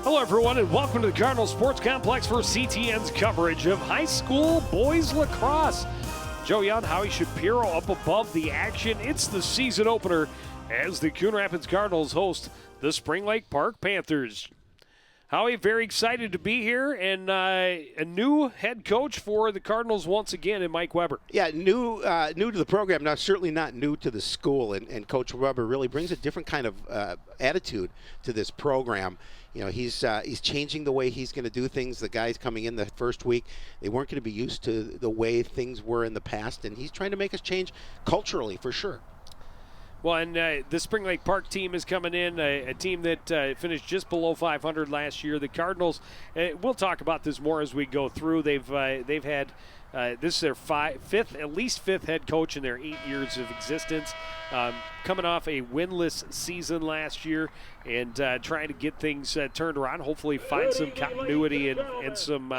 Hello, everyone, and welcome to the Cardinal Sports Complex for CTN's coverage of high school boys lacrosse. Joe Young, Howie Shapiro up above the action. It's the season opener as the Coon Rapids Cardinals host the Spring Lake Park Panthers. Howie, very excited to be here, and a new head coach for the Cardinals once again in Mike Weber. Yeah, new to the program. Now, certainly not new to the school, and Coach Weber really brings a different kind of attitude to this program. You know, he's changing the way he's going to do things. The guys coming in the first week, they weren't going to be used to the way things were in the past, and he's trying to make us change culturally for sure. Well, and the Spring Lake Park team is coming in, a team that finished just below 500 last year. The Cardinals, we'll talk about this more as we go through. They've had this is their at least fifth head coach in their 8 years of existence. Coming off a winless season last year and trying to get things turned around, hopefully find some continuity and some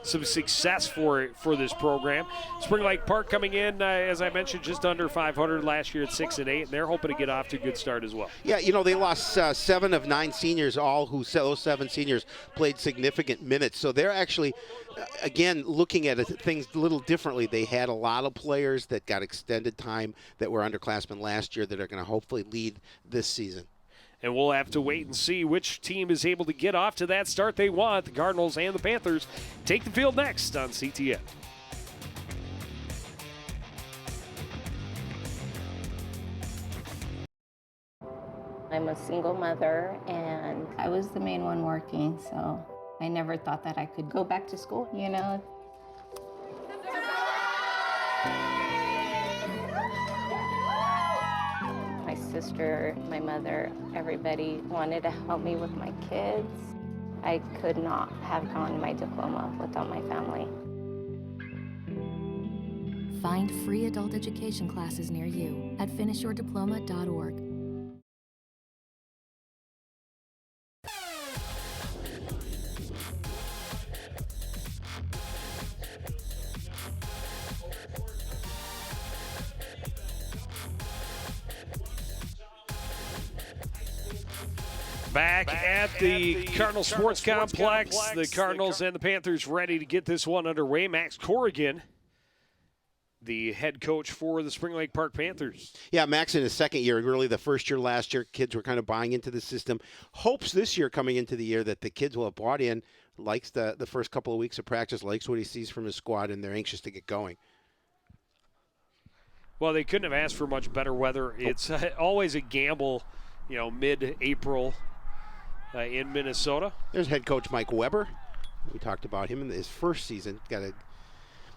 success for this program. Spring Lake Park coming in, as I mentioned, just under 500 last year at 6-8, and they're hoping to get off to a good start as well. Yeah, you know, they lost 7 of 9 seniors, those 7 seniors played significant minutes. So they're actually, again, looking at things a little differently. They had a lot of players that got extended time that were underclassmen last year that are going to hopefully lead this season. And we'll have to wait and see which team is able to get off to that start they want. The Cardinals and the Panthers take the field next on CTN. I'm a single mother, and I was the main one working, so I never thought that I could go back to school, you know. My sister, my mother, everybody wanted to help me with my kids. I could not have gotten my diploma without my family. Find free adult education classes near you at finishyourdiploma.org. Back at the Cardinal Sports Complex, the Cardinals and the Panthers ready to get this one underway. Max Corrigan, the head coach for the Spring Lake Park Panthers. Yeah, Max in his second year, really the first year last year, kids were kind of buying into the system. Hopes this year coming into the year that the kids will have bought in, likes the first couple of weeks of practice, likes what he sees from his squad, and they're anxious to get going. Well, they couldn't have asked for much better weather. It's always a gamble, you know, mid-April. In Minnesota. There's head coach Mike Weber. We talked about him in his first season. Got to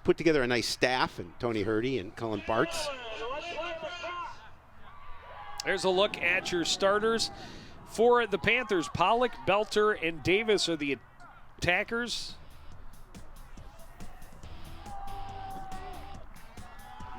put together a nice staff, and Tony Hurdy and Cullen Bartz. There's a look at your starters. For the Panthers, Pollock, Belter, and Davis are the attackers.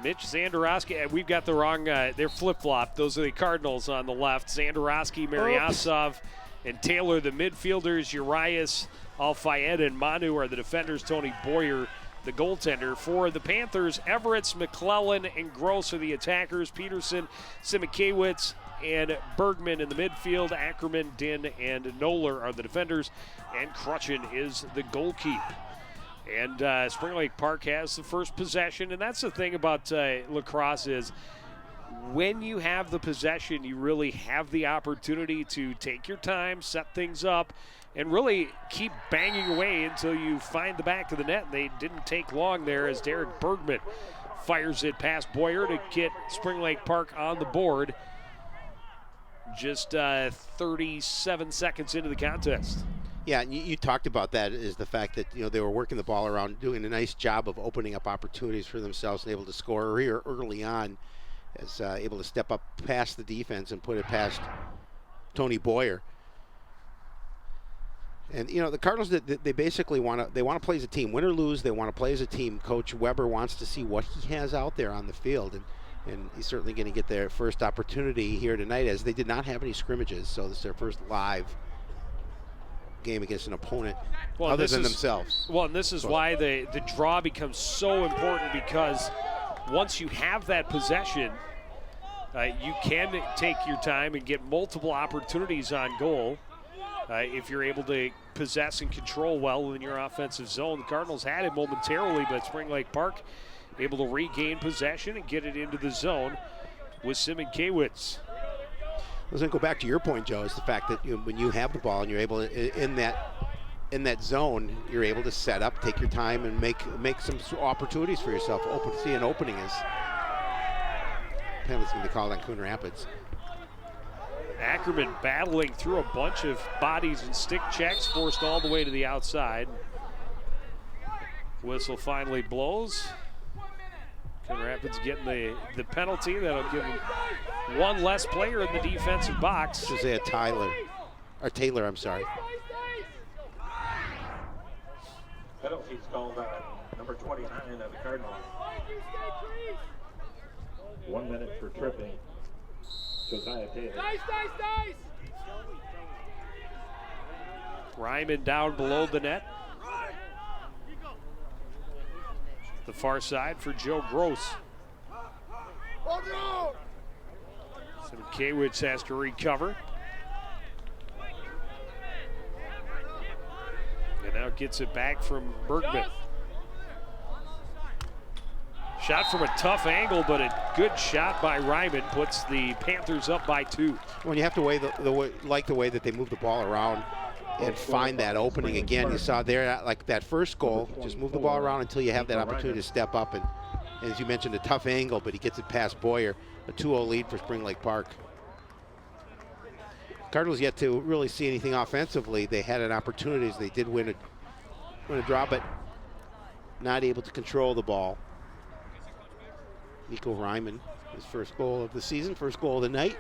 Mitch Zandarowski, we've got the wrong, they're flip-flopped. Those are the Cardinals on the left. Zandarowski, Mariasov, and Taylor, the midfielders. Urias, Al-Fayed, and Manu are the defenders. Tony Boyer, the goaltender. For the Panthers, Everett, McClellan, and Gross are the attackers. Peterson, Simikiewicz, and Bergman in the midfield. Ackerman, Din, and Noller are the defenders. And Crutchen is the goalkeeper. And Spring Lake Park has the first possession. And that's the thing about lacrosse is when you have the possession, you really have the opportunity to take your time, set things up, and really keep banging away until you find the back of the net. They didn't take long there as Derek Bergman fires it past Boyer to get Spring Lake Park on the board just 37 seconds into the contest. Yeah, and you talked about that, is the fact that, you know, they were working the ball around, doing a nice job of opening up opportunities for themselves and able to score early on. Is able to step up past the defense and put it past Tony Boyer. And you know, the Cardinals, they basically want to play as a team, win or lose. They want to play as a team. Coach Weber wants to see what he has out there on the field, and he's certainly going to get their first opportunity here tonight, as they did not have any scrimmages, so this is their first live game against an opponent other than themselves. Well, and this is why the draw becomes so important, because once you have that possession, you can take your time and get multiple opportunities on goal. if you're able to possess and control well in your offensive zone. The Cardinals had it momentarily, but Spring Lake Park able to regain possession and get it into the zone with Siemikiewicz. I was going to go back to your point, Joe, is the fact that when you have the ball and you're able to, in that zone, you're able to set up, take your time, and make some opportunities for yourself. See an opening is penalty's going to be called on Coon Rapids. Ackerman battling through a bunch of bodies and stick checks, forced all the way to the outside. Whistle finally blows. Coon Rapids getting the penalty. That'll give them one less player in the defensive box. Josiah Taylor, I'm sorry. Penalties called on number 29 of the Cardinals. 1 minute for tripping. Josiah Taylor. Ryman down below the net. The far side for Joe Gross. Siemikiewicz has to recover. And now gets it back from Bergman. Shot from a tough angle, but a good shot by Ryman puts the Panthers up by 2. When you have to like the way that they move the ball around and find that opening again. You saw there, like that first goal, just move the ball around until you have that opportunity to step up. And as you mentioned, a tough angle, but he gets it past Boyer. A 2-0 lead for Spring Lake Park. Cardinals yet to really see anything offensively. They had an opportunity as they did win a draw, but not able to control the ball. Nico Ryman, his first goal of the season, first goal of the night.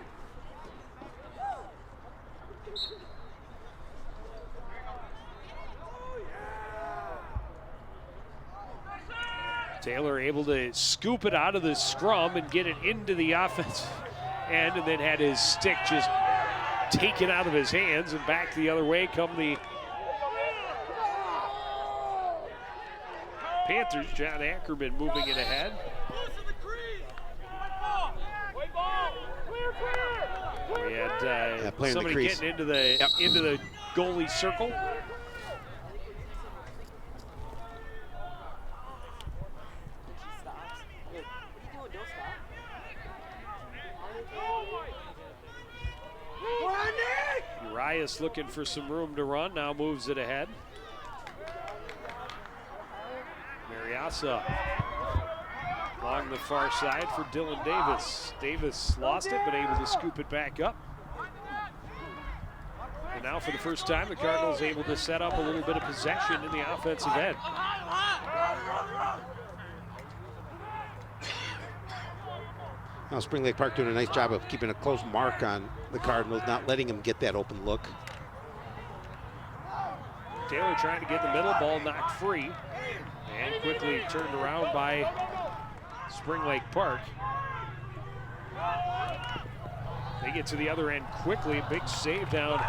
Taylor able to scoop it out of the scrum and get it into the offensive end, and then had his stick just taken out of his hands, and back the other way come the Panthers. John Ackerman moving it ahead. We had somebody getting into the goalie circle. Urias looking for some room to run, now moves it ahead. Mariasa along the far side for Dylan Davis. Davis lost it, but able to scoop it back up. And now for the first time, the Cardinals able to set up a little bit of possession in the offensive end. Now Spring Lake Park doing a nice job of keeping a close mark on the Cardinals, not letting them get that open look. Taylor trying to get the middle, ball knocked free, and quickly turned around by Spring Lake Park. They get to the other end quickly. A big save down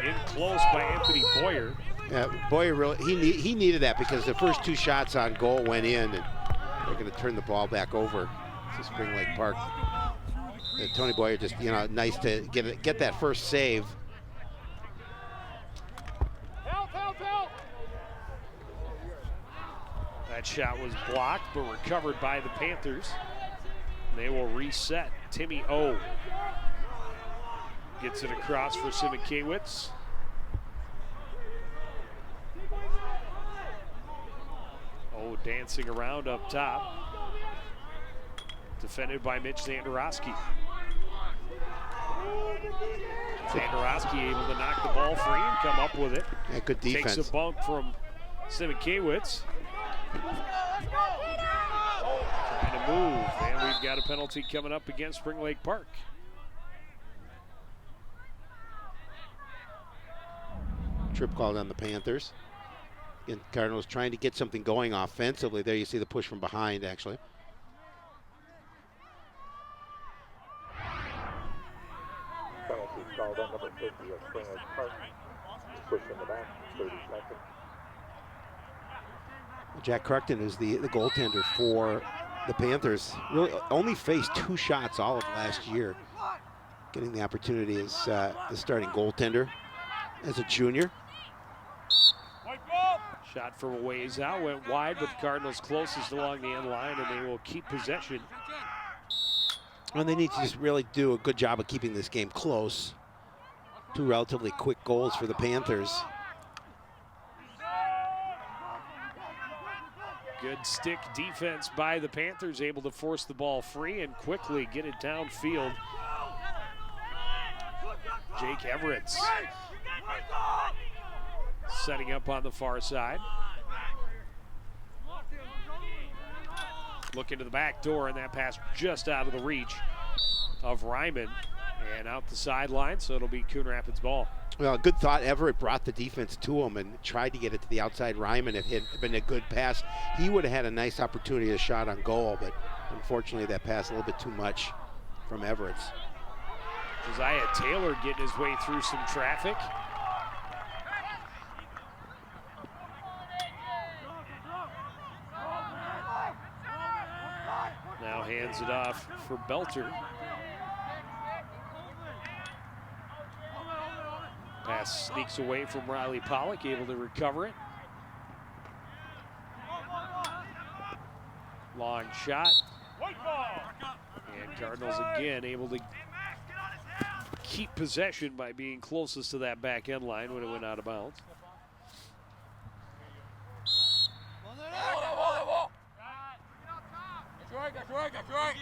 in close by Anthony Boyer. Yeah, Boyer really he needed that because the first 2 shots on goal went in, and they're going to turn the ball back over to Spring Lake Park. Tony Boyer just nice to get that first save. That shot was blocked, but recovered by the Panthers. They will reset. Timmy O gets it across for Siemikiewicz. O dancing around up top. Defended by Mitch Zandarowski. Zandarowski able to knock the ball free and come up with it. Yeah, good defense. Takes a bump from Siemikiewicz. Trying to move, and we've got a penalty coming up against Spring Lake Park. Trip called on the Panthers. Again, Cardinals trying to get something going offensively. There you see the push from behind, actually. Penalties called on number 50 of Spring Lake Park. Push in the back, 30 seconds. Jack Cruckton is the goaltender for the Panthers. Really only faced 2 shots all of last year. Getting the opportunity as the starting goaltender. as a junior. Shot from a ways out, went wide, but the Cardinals closest along the end line, and they will keep possession. And they need to just really do a good job of keeping this game close. 2 relatively quick goals for the Panthers. Good stick defense by the Panthers, able to force the ball free and quickly get it downfield. Jake Everett's setting up on the far side. Looking to the back door, and that pass just out of the reach of Ryman and out the sideline, so it'll be Coon Rapids ball. Well, good thought. Everett brought the defense to him and tried to get it to the outside Ryman. If it had been a good pass, he would have had a nice opportunity to shot on goal, but unfortunately that pass a little bit too much from Everett's. Josiah Taylor getting his way through some traffic. Now hands it off for Belter. Pass sneaks away from Riley Pollock, able to recover it. Long shot. And Cardinals again able to keep possession by being closest to that back end line when it went out of bounds. That's right.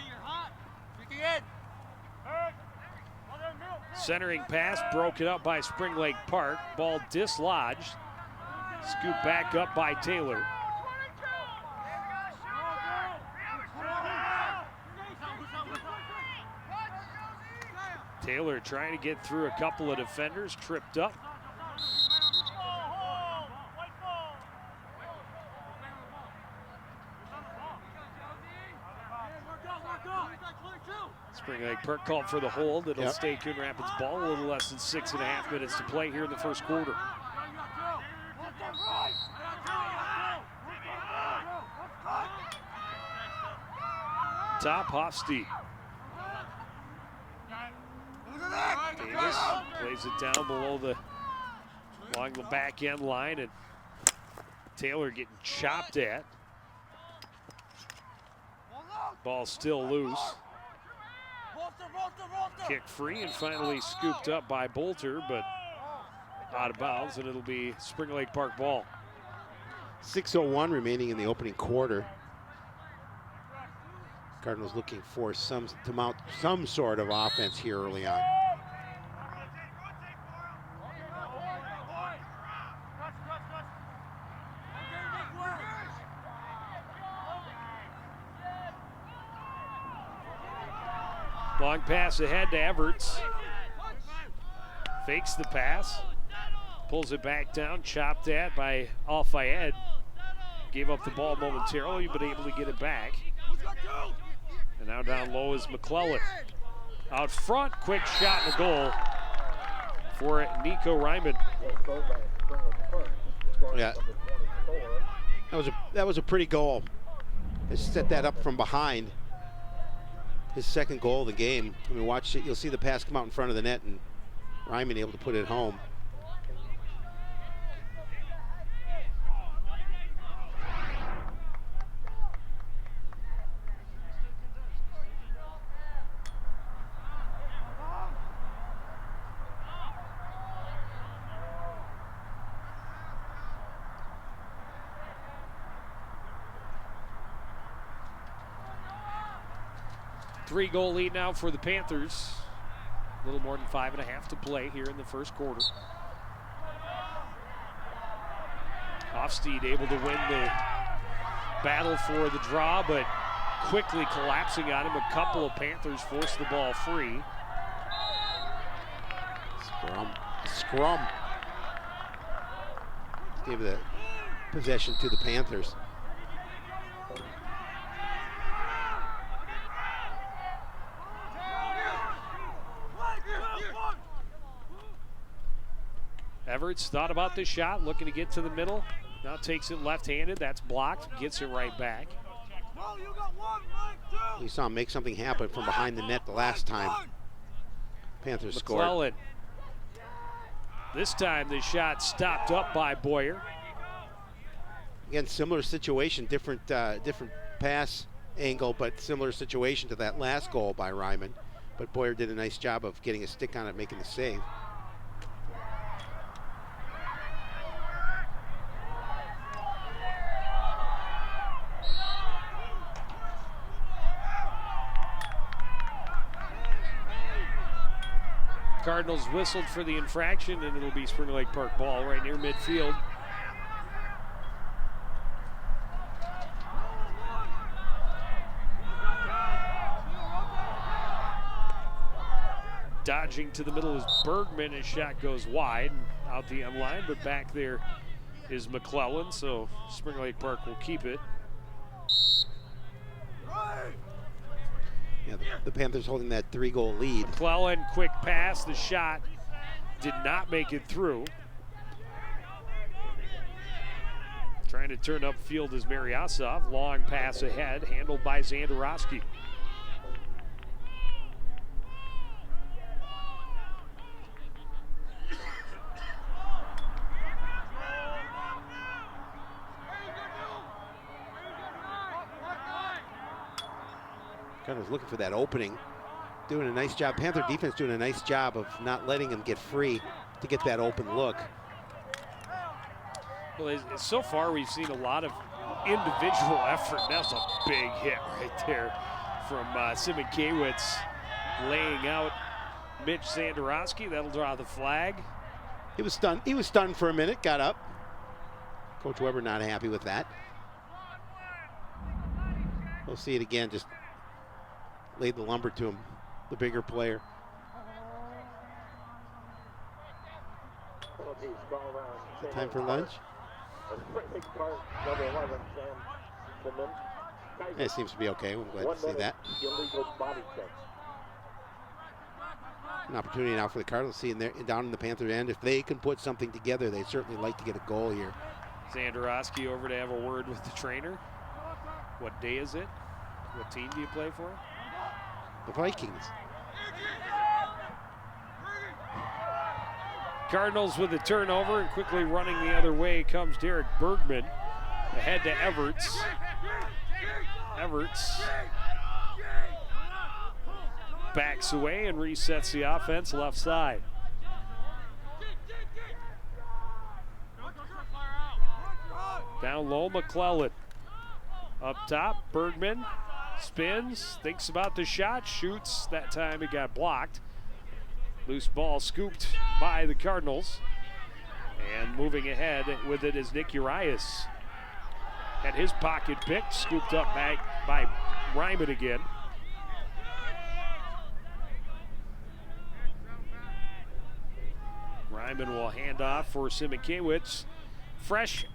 Centering pass broken up by Spring Lake Park. Ball dislodged. Scooped back up by Taylor. Taylor trying to get through a couple of defenders, tripped up. Spring Lake Park called for the hold. It'll stay Coon Rapids ball. A little less than 6.5 minutes to play here in the first quarter. Top Hofstede. Davis plays it down along the back end line, and Taylor getting chopped at. Ball still loose. Kick free and finally scooped up by Bolter, but out of bounds, and it'll be Spring Lake Park ball. 6:01 remaining in the opening quarter. Cardinals looking for to mount some sort of offense here early on. Long pass ahead to Everts. Fakes the pass. Pulls it back down, chopped at by Al-Fayed. Gave up the ball momentarily, but able to get it back. And now down low is McClellan. Out front, quick shot and a goal for Nico Ryman. Yeah, that was a pretty goal. They set that up from behind. His second goal of the game. I mean, watch it. You'll see the pass come out in front of the net, and Ryman able to put it home. Three-goal lead now for the Panthers. A little more than 5.5 to play here in the first quarter. Hofstede able to win the battle for the draw, but quickly collapsing on him. A couple of Panthers force the ball free. Scrum. Gave the possession to the Panthers. Everts thought about this shot, looking to get to the middle. Now takes it left-handed. That's blocked. Gets it right back. We saw him make something happen from behind the net the last time Panthers scored. McClellan This time the shot stopped up by Boyer. Again, similar situation, different pass angle, but similar situation to that last goal by Ryman. But Boyer did a nice job of getting a stick on it, making the save. Cardinals whistled for the infraction, and it'll be Spring Lake Park ball right near midfield. Dodging to the middle is Bergman. His shot goes wide and out the end line, but back there is McClellan, so Spring Lake Park will keep it. Yeah, the Panthers holding that 3-goal lead. McClellan, quick pass. The shot did not make it through. Trying to turn upfield is Mariasov. Long pass ahead, handled by Zandarowski. Kind of looking for that opening. Doing a nice job. Panther defense doing a nice job of not letting him get free to get that open look. Well, so far we've seen a lot of individual effort. That's a big hit right there from Simonkiewicz, laying out Mitch Zandarowski. That'll draw the flag. He was stunned. He was stunned for a minute. Got up. Coach Weber not happy with that. We'll see it again. Just laid the lumber to him, the bigger player. Time for lunch. It seems to be okay. I'm glad to see that. An opportunity now for the Cardinals, seeing there down in the Panther end. If they can put something together, they certainly like to get a goal here. Zandarowski over to have a word with the trainer. What day is it? What team do you play for? The Vikings. Cardinals with a turnover, and quickly running the other way comes Derek Bergman. Ahead to Everts. Everts backs away and resets the offense left side. Down low, McClellan. Up top, Bergman spins, thinks about the shot, shoots. That time it got blocked. Loose ball scooped by the Cardinals. And moving ahead with it is Nick Urias. Had his pocket picked, scooped up by Ryman again. Ryman will hand off for Simonkiewicz. Fresh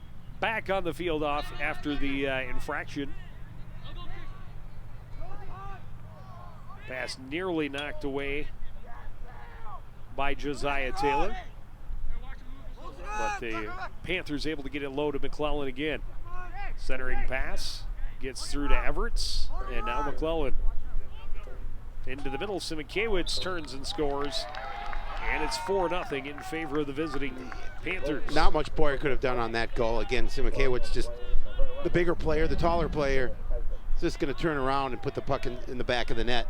back on the field off after the infraction. Pass nearly knocked away by Josiah Taylor. But the Panthers able to get it low to McClellan again. Centering pass gets through to Everts, and now McClellan. Into the middle, Simonkiewicz turns and scores. And it's 4-0 in favor of the visiting Panthers. Not much Boyer could have done on that goal. Again, Simonkiewicz, just the bigger player, the taller player, is just going to turn around and put the puck in the back of the net.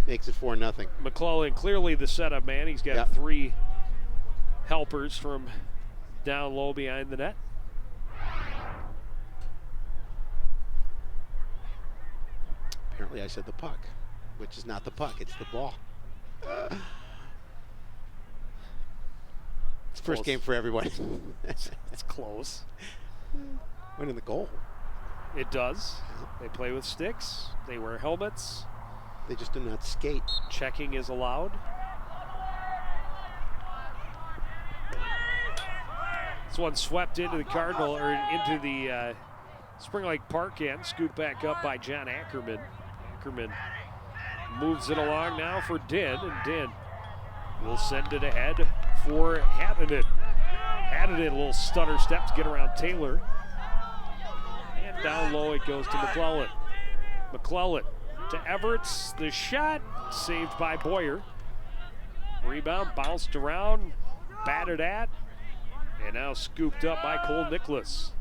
Makes it 4-0. McClellan clearly the setup man. He's got three helpers from down low behind the net. Apparently I said the puck, which is not the puck, it's the ball. It's first game for everyone. It's close. Went in the goal. It does. They play with sticks. They wear helmets. They just do not skate. Checking is allowed. This one swept into the Cardinal, or into the Spring Lake Park end. Scooped back up by John Ackerman. Ackerman moves it along now for Din, and Din will send it ahead for Haddinen. Haddinen, a little stutter step to get around Taylor. And down low it goes to McClellan. McClellan to Everts. The shot saved by Boyer. Rebound bounced around. batted at, and now scooped up by Cole Nicholas.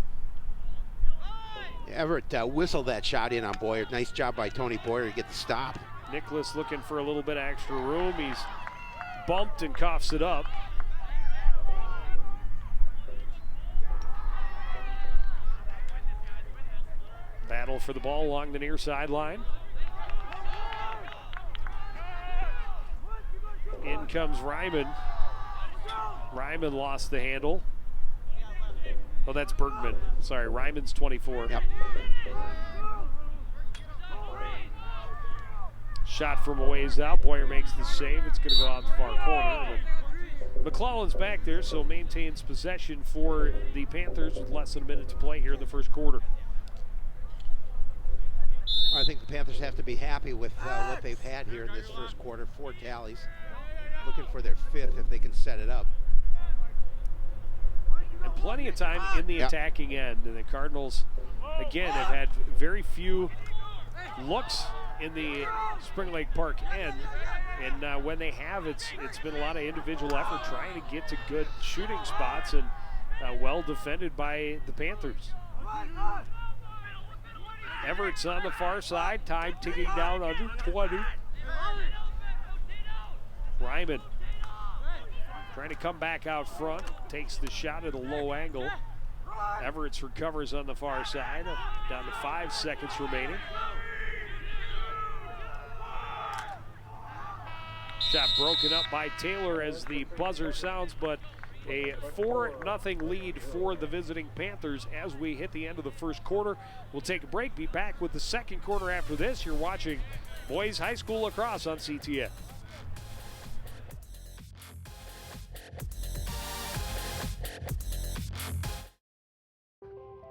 Everett whistled that shot in on Boyer. Nice job by Tony Boyer to get the stop. Nicholas looking for a little bit of extra room. He's bumped and coughs it up. Battle for the ball along the near sideline. In comes Ryman. Ryman lost the handle. Oh, that's Bergman. Sorry, Ryman's 24. Yep. Shot from a ways out. Boyer makes the save. It's going to go out the far corner. But McClellan's back there, so maintains possession for the Panthers with less than a minute to play here in the first quarter. I think the Panthers have to be happy with what they've had here in this first quarter. 4 tallies. Looking for their 5th if they can set it up. And plenty of time in the attacking end. And the Cardinals, again, have had very few looks in the Spring Lake Park end. And when they have, it's been a lot of individual effort trying to get to good shooting spots, and well defended by the Panthers. Everett's on the far side, time ticking down under 20. Ryman trying to come back out front, takes the shot at a low angle. Everett's recovers on the far side, down to 5 seconds remaining. Shot broken up by Taylor as the buzzer sounds, but a 4-0 lead for the visiting Panthers as we hit the end of the first quarter. We'll take a break, be back with the second quarter after this. You're watching Boys High School Lacrosse on CTN.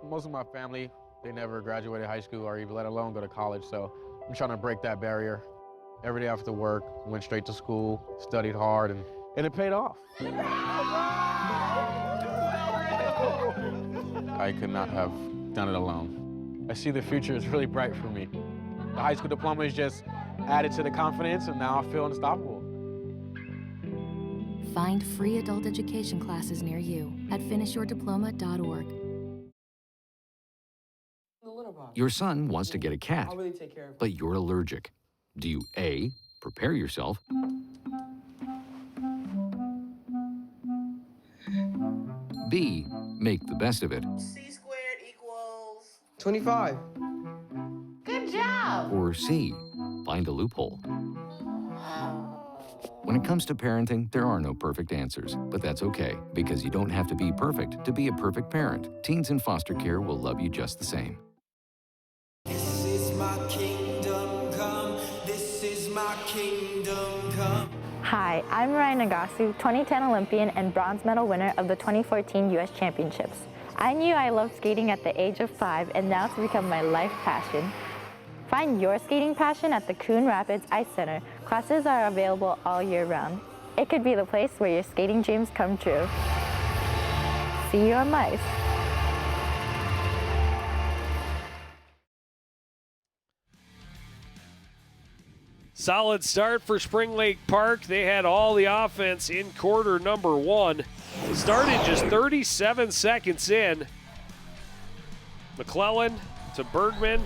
Most of my family, they never graduated high school or even let alone go to college, so I'm trying to break that barrier. Every day after work, went straight to school, studied hard, and it paid off. I could not have done it alone. I see the future is really bright for me. The high school diploma is just added to the confidence, and now I feel unstoppable. Find free adult education classes near you at finishyourdiploma.org. Your son wants to get a cat, I'll really take care of it. but you're allergic. Do you A, prepare yourself, B, make the best of it, C squared equals 25. Good job. or C, find a loophole? When it comes to parenting, there are no perfect answers, but that's okay, because you don't have to be perfect to be a perfect parent. Teens in foster care will love you just the same. This is my kingdom come. This is my kingdom come. Hi, I'm Ryan Nagasu, 2010 Olympian and bronze medal winner of the 2014 U.S. Championships. I knew I loved skating at the age of 5, and now it's become my life passion. Find your skating passion at the Coon Rapids Ice Center. Classes are available all year round. It could be the place where your skating dreams come true. See you on ice. Solid start for Spring Lake Park. They had all the offense in quarter number 1. Started just 37 seconds in. McClellan to Bergman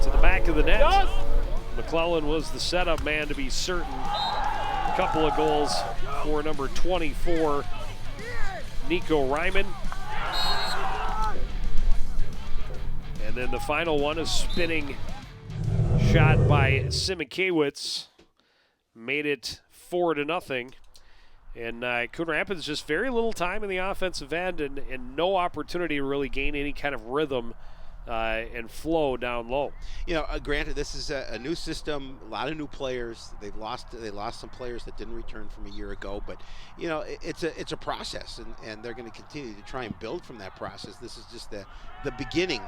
to the back of the net. McClellan was the setup man to be certain. A couple of goals for number 24, Nico Ryman. And then the final one, a spinning shot by Simikiewicz, made it 4-0. And Coon Rapids just very little time in the offensive end and no opportunity to really gain any kind of rhythm and flow down low. You know, granted, this is a new system, a lot of new players. They lost some players that didn't return from a year ago, but you know, it's a process, and they're going to continue to try and build from that process. This is just the beginning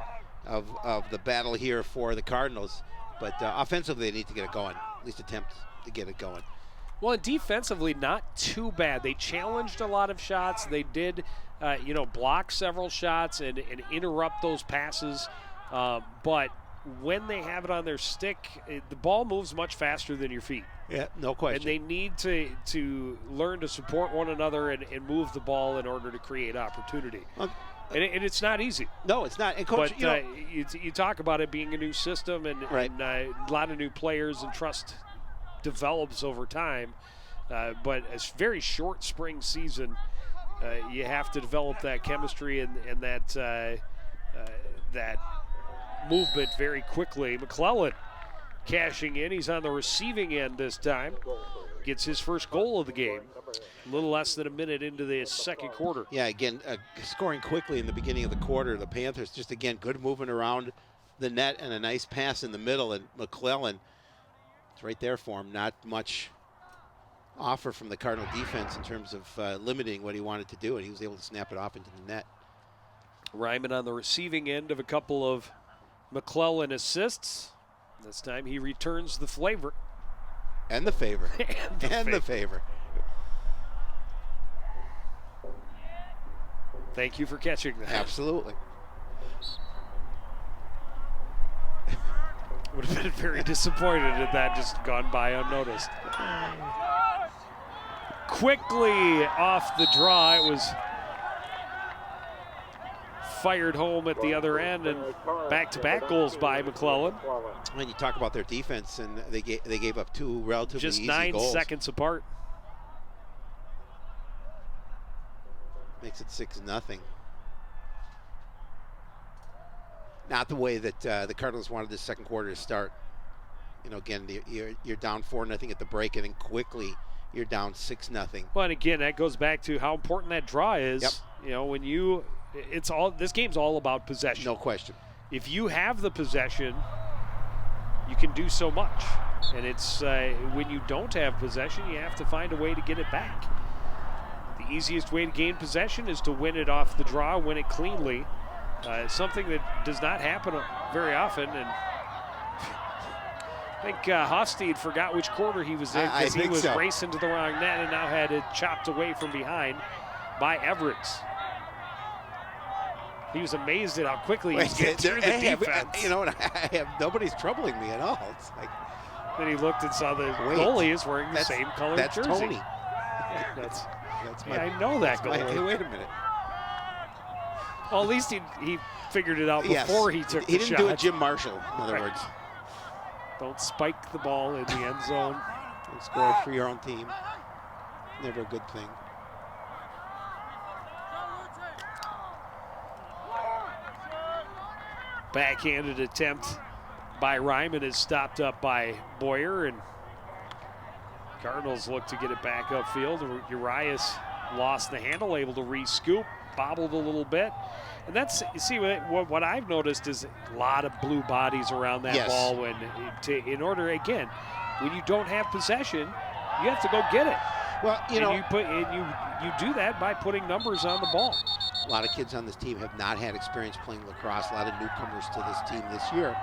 of the battle here for the Cardinals. But offensively, they need to get it going, at least attempt to get it going. Well, and defensively, not too bad. They challenged a lot of shots. They did, block several shots and interrupt those passes. But when they have it on their stick, the ball moves much faster than your feet. Yeah, no question. And they need to learn to support one another and move the ball in order to create opportunity. And it's not easy. No, it's not. And Coach, but you talk about it being a new system and a lot of new players, and trust develops over time. But a very short spring season, you have to develop that chemistry and that movement very quickly. McClellan cashing in. He's on the receiving end this time. Gets his first goal of the game. A little less than a minute into the second quarter. Yeah, again, scoring quickly in the beginning of the quarter. The Panthers just, again, good movement around the net and a nice pass in the middle. And McClellan, it's right there for him. Not much offer from the Cardinal defense in terms of limiting what he wanted to do, and he was able to snap it off into the net. Ryman on the receiving end of a couple of McClellan assists. This time he returns the flavor. And the favor. and the favor. Thank you for catching that. Absolutely. Would have been very disappointed had that just gone by unnoticed. Quickly off the draw, it was fired home at the other end, and back-to-back goals by McClellan. When you talk about their defense, and they gave up two relatively just easy 9 goals. seconds apart. Makes it 6-0. Not the way that the Cardinals wanted this second quarter to start. You know, again, you're down 4-0 at the break, and then quickly you're down 6-0. Well, and again, that goes back to how important that draw is. Yep. You know, this game's all about possession. No question. If you have the possession, you can do so much. And it's when you don't have possession, you have to find a way to get it back. The easiest way to gain possession is to win it off the draw, win it cleanly. Something that does not happen very often. And I think Hofstede forgot which quarter he was in because he was racing to the wrong net and now had it chopped away from behind by Everett. He was amazed at how quickly he was getting through the defense. You know, nobody's troubling me at all. It's like, then he looked and saw the goalie is wearing the same color jersey. That's Tony. I know that goalie. Hey, wait a minute. Well, at least he figured it out before he took the shot. He didn't do it Jim Marshall, in other words. Don't spike the ball in the end zone. Don't score for your own team. Never a good thing. Backhanded attempt by Ryman is stopped up by Boyer, and Cardinals look to get it back upfield. Urias lost the handle, able to re-scoop, bobbled a little bit. And that's, you see, what I've noticed is a lot of blue bodies around that ball. In order, again, when you don't have possession, you have to go get it. Well, you know, you do that by putting numbers on the ball. A lot of kids on this team have not had experience playing lacrosse. A lot of newcomers to this team this year,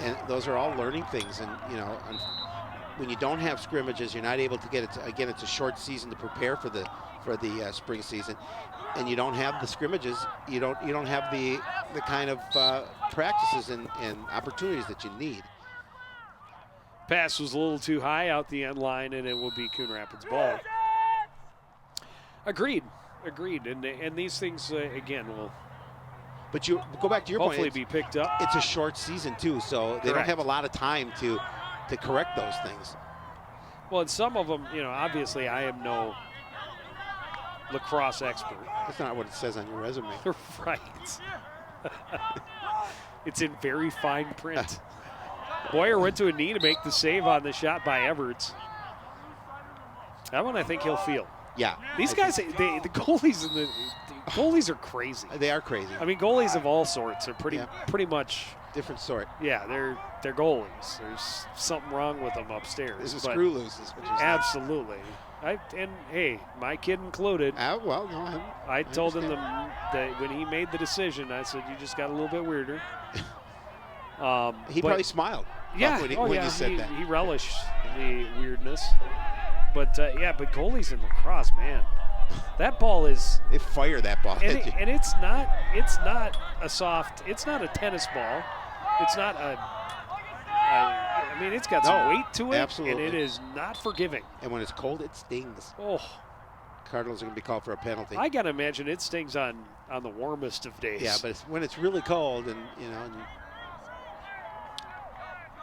and those are all learning things. And you know, when you don't have scrimmages, you're not able to get it. Again, it's a short season to prepare for the spring season, and you don't have the scrimmages. You don't have the kind of practices and opportunities that you need. Pass was a little too high out the end line, and it will be Coon Rapids ball. Agreed. And these things, again, will. But you go back to your hopefully point. Be picked up. It's a short season too, so they don't have a lot of time to correct those things. Well, and some of them, you know, obviously I am no lacrosse expert. That's not what it says on your resume. Right. It's in very fine print. Boyer went to a knee to make the save on the shot by Everts. That one I think he'll feel. Yeah. These guys, the goalies and the goalies are crazy. They are crazy. I mean, goalies of all sorts are pretty much different sort. Yeah, they're goalies. There's something wrong with them upstairs. There's a screw loose, is what you're saying. Absolutely. And hey, my kid included. I told him that when he made the decision, I said, "You just got a little bit weirder." He probably smiled. Yeah, when you said that. He relished the weirdness. But but goalies in lacrosse, man, that ball is. They fire that ball. And it's not a soft. It's not a tennis ball. It's not a I mean, it's got some weight to it, absolutely. and it is not forgiving. And when it's cold, it stings. Oh. Cardinals are going to be called for a penalty. I got to imagine it stings on the warmest of days. Yeah, but when it's really cold and, and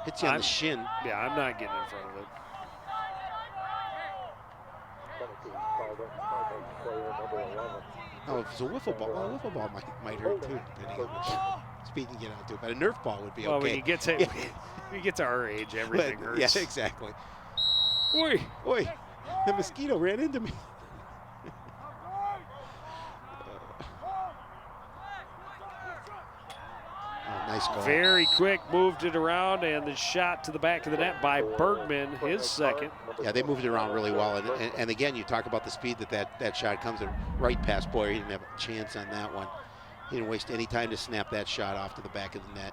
hits you on the shin. Yeah, I'm not getting in front of it. Oh, if it's a wiffle ball, well, a wiffle ball might hurt too, depending on which speed you get out to. But a Nerf ball would be okay. Well, when you get to when you get to our age, everything hurts. Yeah, exactly. Oi, oi! The mosquito ran into me. Nice goal. Very quick, moved it around, and the shot to the back of the net by Bergman, his second. Yeah, they moved it around really well. And again, you talk about the speed that shot comes in right past Boyer. He didn't have a chance on that one. He didn't waste any time to snap that shot off to the back of the net.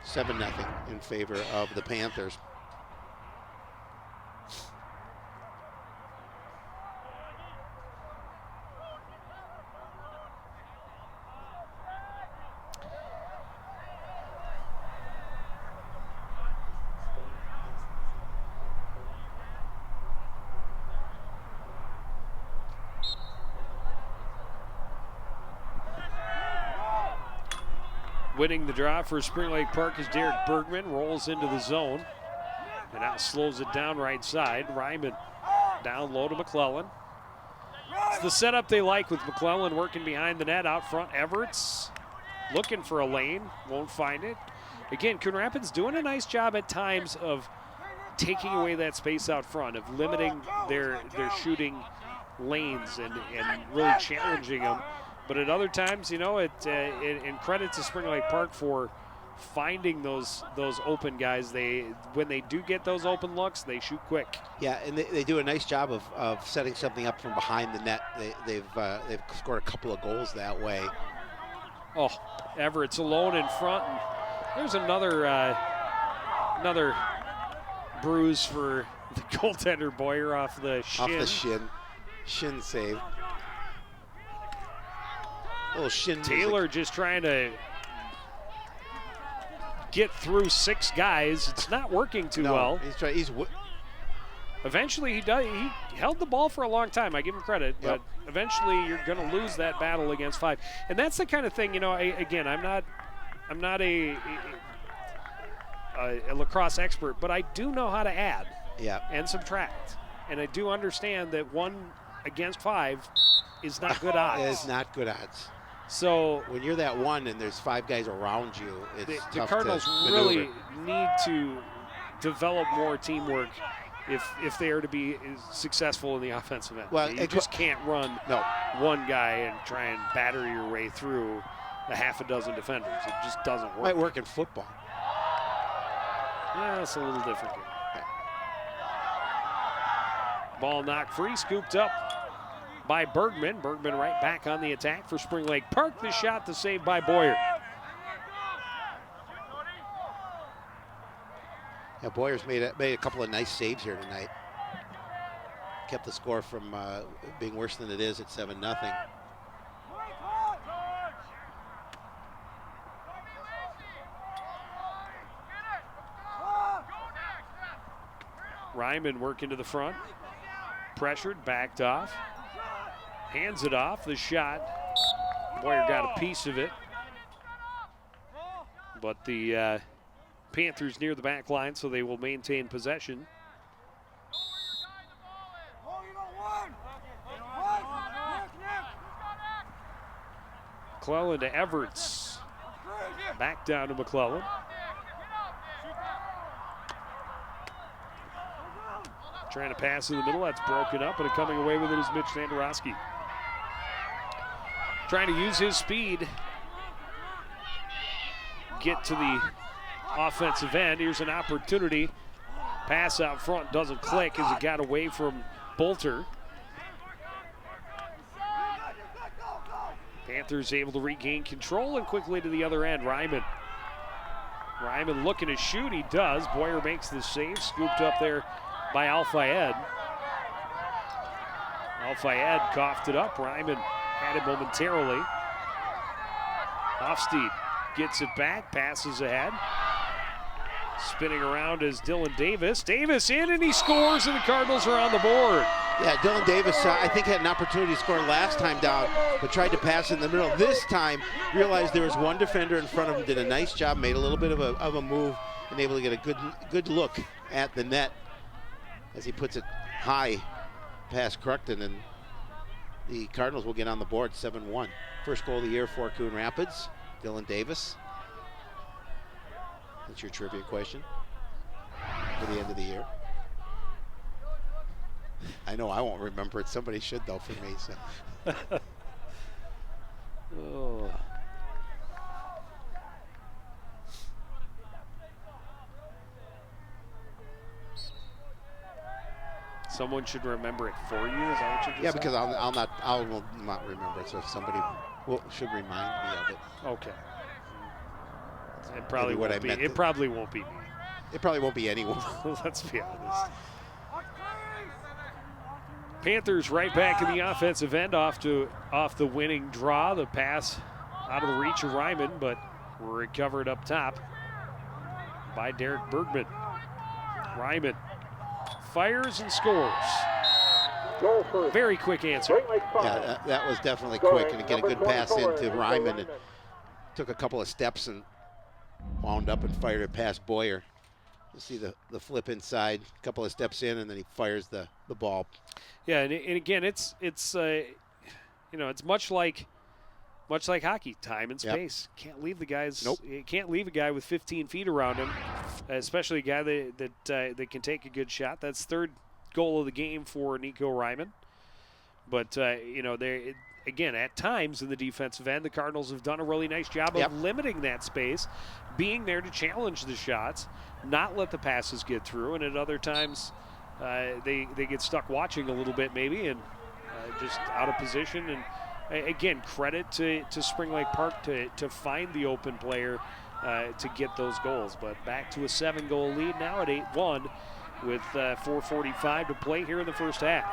7-0 in favor of the Panthers. Winning the draw for Spring Lake Park is Derek Bergman, rolls into the zone, and now slows it down right side. Ryman down low to McClellan. It's the setup they like with McClellan working behind the net out front. Everett's looking for a lane, won't find it. Again, Coon Rapids doing a nice job at times of taking away that space out front, of limiting their shooting lanes and really challenging them. But at other times, in credit to Spring Lake Park for finding those open guys. When they do get those open looks, they shoot quick. Yeah, and they do a nice job of setting something up from behind the net. They've scored a couple of goals that way. Oh, Everett's alone in front. And there's another bruise for the goaltender Boyer off the shin. Off the shin. Shin save. Little shin Taylor music. just trying to get through 6 guys. It's not working too well. Eventually he does. He held the ball for a long time. I give him credit, but eventually you're going to lose that battle against 5. And that's the kind of thing, again, I'm not a lacrosse expert, but I do know how to add and subtract. And I do understand that 1 against 5 is not good odds. It is not good odds. So when you're that 1 and there's 5 guys around you, it's the tough Cardinals to really need to develop more teamwork if they are to be successful in the offensive end. Well, you just can't run one guy and try and batter your way through a half a dozen defenders. It just doesn't work. Might work in football. Yeah, it's a little different here. Ball knocked free, scooped up by Bergman. Bergman right back on the attack for Spring Lake Park. The shot, the save by Boyer. Yeah, Boyer's made a couple of nice saves here tonight. Kept the score from being worse than it is at 7-0. Ryman working to the front. Pressured, backed off. Hands it off, the shot. Boyer got a piece of it. But the Panthers near the back line, so they will maintain possession. McClellan to Everts. Back down to McClellan. Trying to pass in the middle, that's broken up, and coming away with it is Mitch Sandorowski. Trying to use his speed, get to the offensive end. Here's an opportunity. Pass out front doesn't click as it got away from Bolter. Panthers able to regain control and quickly to the other end. Ryman looking to shoot, he does. Boyer makes the save, scooped up there by Al-Fayed. Al-Fayed coughed it up. Ryman had it momentarily. Hofstede gets it back, passes ahead. Spinning around is Dylan Davis. Davis in, and he scores, and the Cardinals are on the board. Yeah, Dylan Davis, I think, had an opportunity to score last time down, but tried to pass in the middle. This time, realized there was one defender in front of him, did a nice job, made a little bit of a move, and able to get a good look at the net as he puts it high past Cruckton, and the Cardinals will get on the board 7-1. First goal of the year for Coon Rapids, Dylan Davis. That's your trivia question for the end of the year. I know I won't remember it. Somebody should, though, for me. So. Oh. Someone should remember it for you. Is that what you just Yeah, said? because I will not remember it. So if somebody should remind me of it. Okay. It probably Maybe what won't I be. meant It to- probably won't be me. It probably won't be anyone. Let's be honest. Panthers right back in the offensive end off the winning draw. The pass out of the reach of Ryman, but recovered up top by Derek Bergman. Ryman fires and scores. Very quick answer. Yeah, that was definitely quick, and again, a good pass into Ryman, and took a couple of steps and wound up and fired it past Boyer. You see the flip inside, a couple of steps in, and then he fires the ball. Yeah, and again, it's much like hockey, time and space. Can't leave the guys. Nope. You can't leave a guy with 15 feet around him, especially a guy that can take a good shot. That's third goal of the game for Nico Ryman. But they again, at times in the defensive end, the Cardinals have done a really nice job of limiting that space, being there to challenge the shots, not let the passes get through, and at other times they get stuck watching a little bit maybe and just out of position. And again, credit to Spring Lake Park to find the open player to get those goals. But back to a 7-goal lead now at 8-1 with 4:45 to play here in the first half.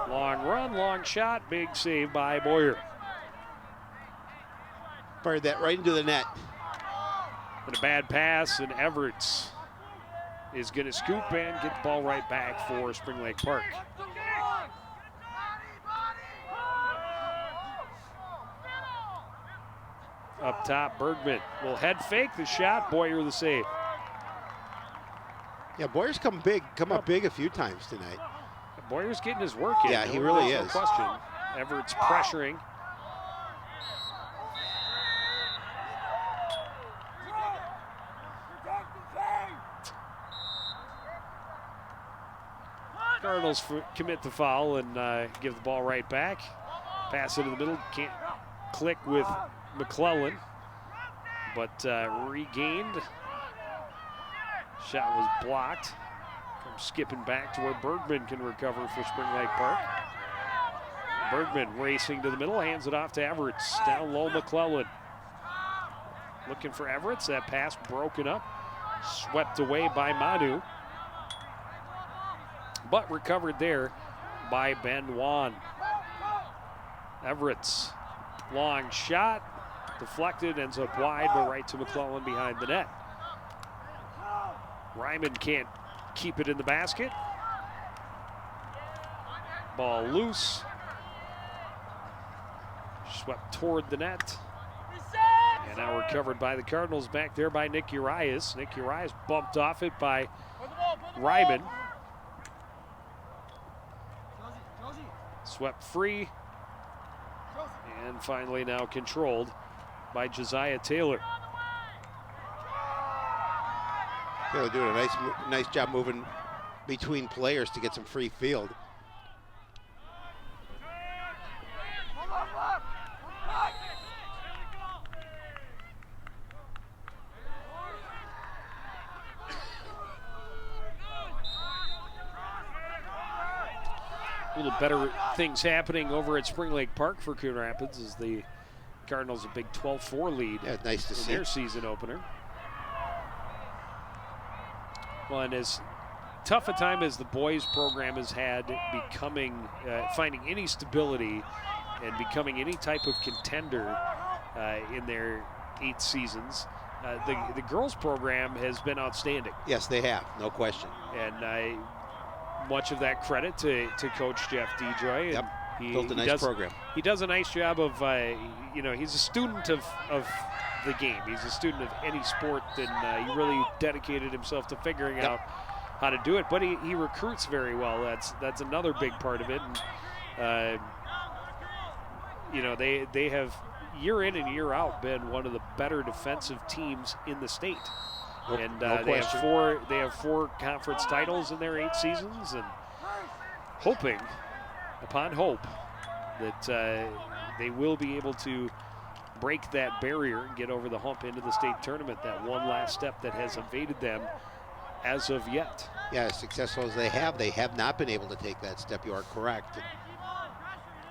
Long run, long shot, big save by Boyer. Fired that right into the net. And a bad pass, and Everett is going to scoop and get the ball right back for Spring Lake Park. Up top, Bergman will head fake the shot. Boyer the save. Yeah, Boyer's come up big a few times tonight. Boyer's getting his work in. Yeah, he really No is. question. Everett's pressuring. Cardinals commit the foul and give the ball right back. Pass into the middle, can't click with McClellan, but regained. Shot was blocked. Comes skipping back to where Bergman can recover for Spring Lake Park. Bergman racing to the middle, hands it off to Everett. Down low, McClellan. Looking for Everett. That pass broken up. Swept away by Manu. But recovered there by Ben Wan. Everett's long shot. Deflected, ends up wide, but right to McClellan behind the net. Ryman can't keep it in the basket. Ball loose. Swept toward the net. And now recovered by the Cardinals back there by Nick Urias. Nick Urias bumped off it by Ryman. Swept free. And finally now controlled by Josiah Taylor. Taylor doing a nice job moving between players to get some free field. A little better things happening over at Spring Lake Park for Coon Rapids as the Cardinals a big 12-4 lead Nice to in see. their season opener. Well, and as tough a time as the boys program has had finding any stability and becoming any type of contender, in their 8 seasons. The girls program has been outstanding. Yes, they have, no question. And much of that credit to Coach Jeff DeJoy. Yep, built a nice program. He does a nice job of, he's a student of the game. He's a student of any sport, and he really dedicated himself to figuring out how to do it. But he recruits very well. That's another big part of it. And, they have year in and year out been one of the better defensive teams in the state. And they have 4 conference titles in their 8 seasons, and hoping upon hope that they will be able to break that barrier and get over the hump into the state tournament, that one last step that has evaded them as of yet. Yeah, as successful as they have not been able to take that step. You are correct. And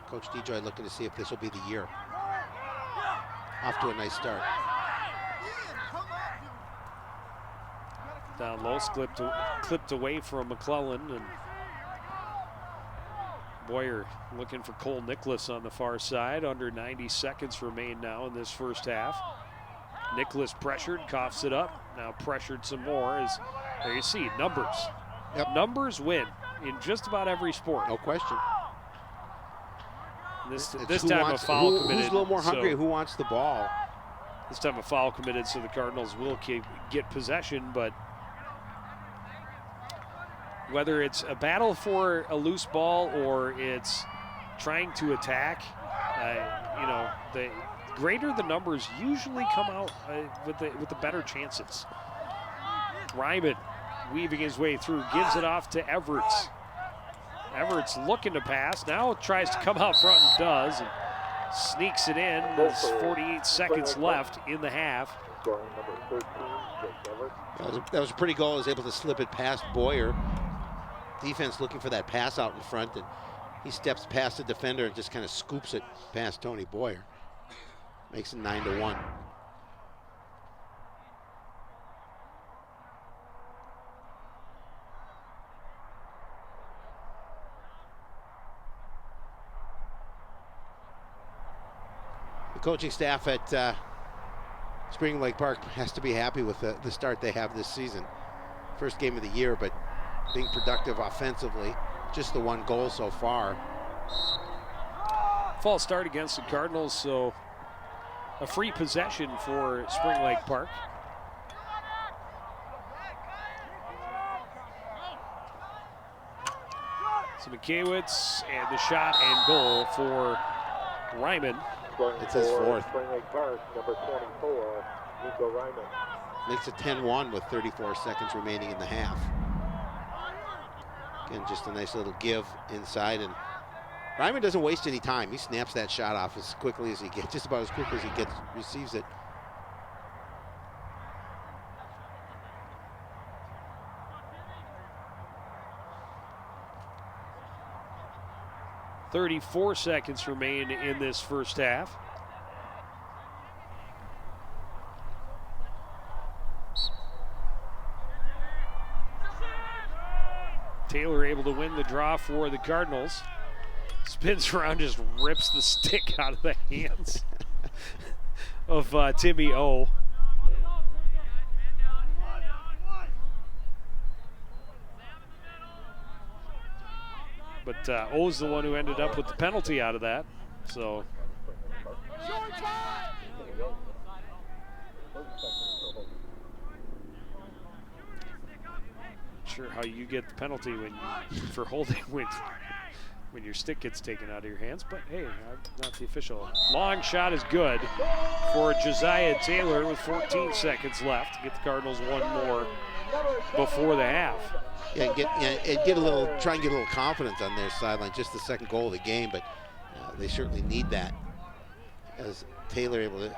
Coach DeJoy looking to see if this will be the year. Off to a nice start. Down low, clipped away from McClellan, and Boyer looking for Cole Nicholas on the far side. Under 90 seconds remain now in this first half. Nicholas pressured, coughs it up. Now pressured some more. As there you see, numbers. Yep. Numbers win in just about every sport. No question. This time a foul committed. Who's a little more hungry? Who wants the ball? This time a foul committed, so the Cardinals will get possession, but whether it's a battle for a loose ball or it's trying to attack, the greater the numbers usually come out with the better chances. Ryman weaving his way through, gives it off to Everts. Everts looking to pass, now tries to come out front and does, and sneaks it in. There's 48 seconds left in the half. That was a pretty goal. He was able to slip it past Boyer. Defense looking for that pass out in front, and he steps past the defender and just kind of scoops it past Tony Boyer. Makes it 9-1. The coaching staff at Spring Lake Park has to be happy with the start they have this season. First game of the year, but being productive offensively. Just the 1 goal so far. False start against the Cardinals, so a free possession for Spring Lake Park. So McKaywitz, and the shot and goal for Ryman. It's his 4th. Spring Lake Park, number 24, Nico Ryman. Makes it 10-1 with 34 seconds remaining in the half. Again, just a nice little give inside, and Ryman doesn't waste any time. He snaps that shot off as quickly as he gets, just about as quickly as he receives it. .34 seconds remain in this first half. Taylor able to win the draw for the Cardinals. Spins around, just rips the stick out of the hands of Timmy O. But O's the one who ended up with the penalty out of that. So. Sure how you get the penalty for holding when your stick gets taken out of your hands, but hey, I'm not the official. Long shot is good for Josiah Taylor with 14 seconds left to get the Cardinals 1 more before the half. Yeah, try and get a little confidence on their sideline. Just the 2nd goal of the game, but they certainly need that. As Taylor able to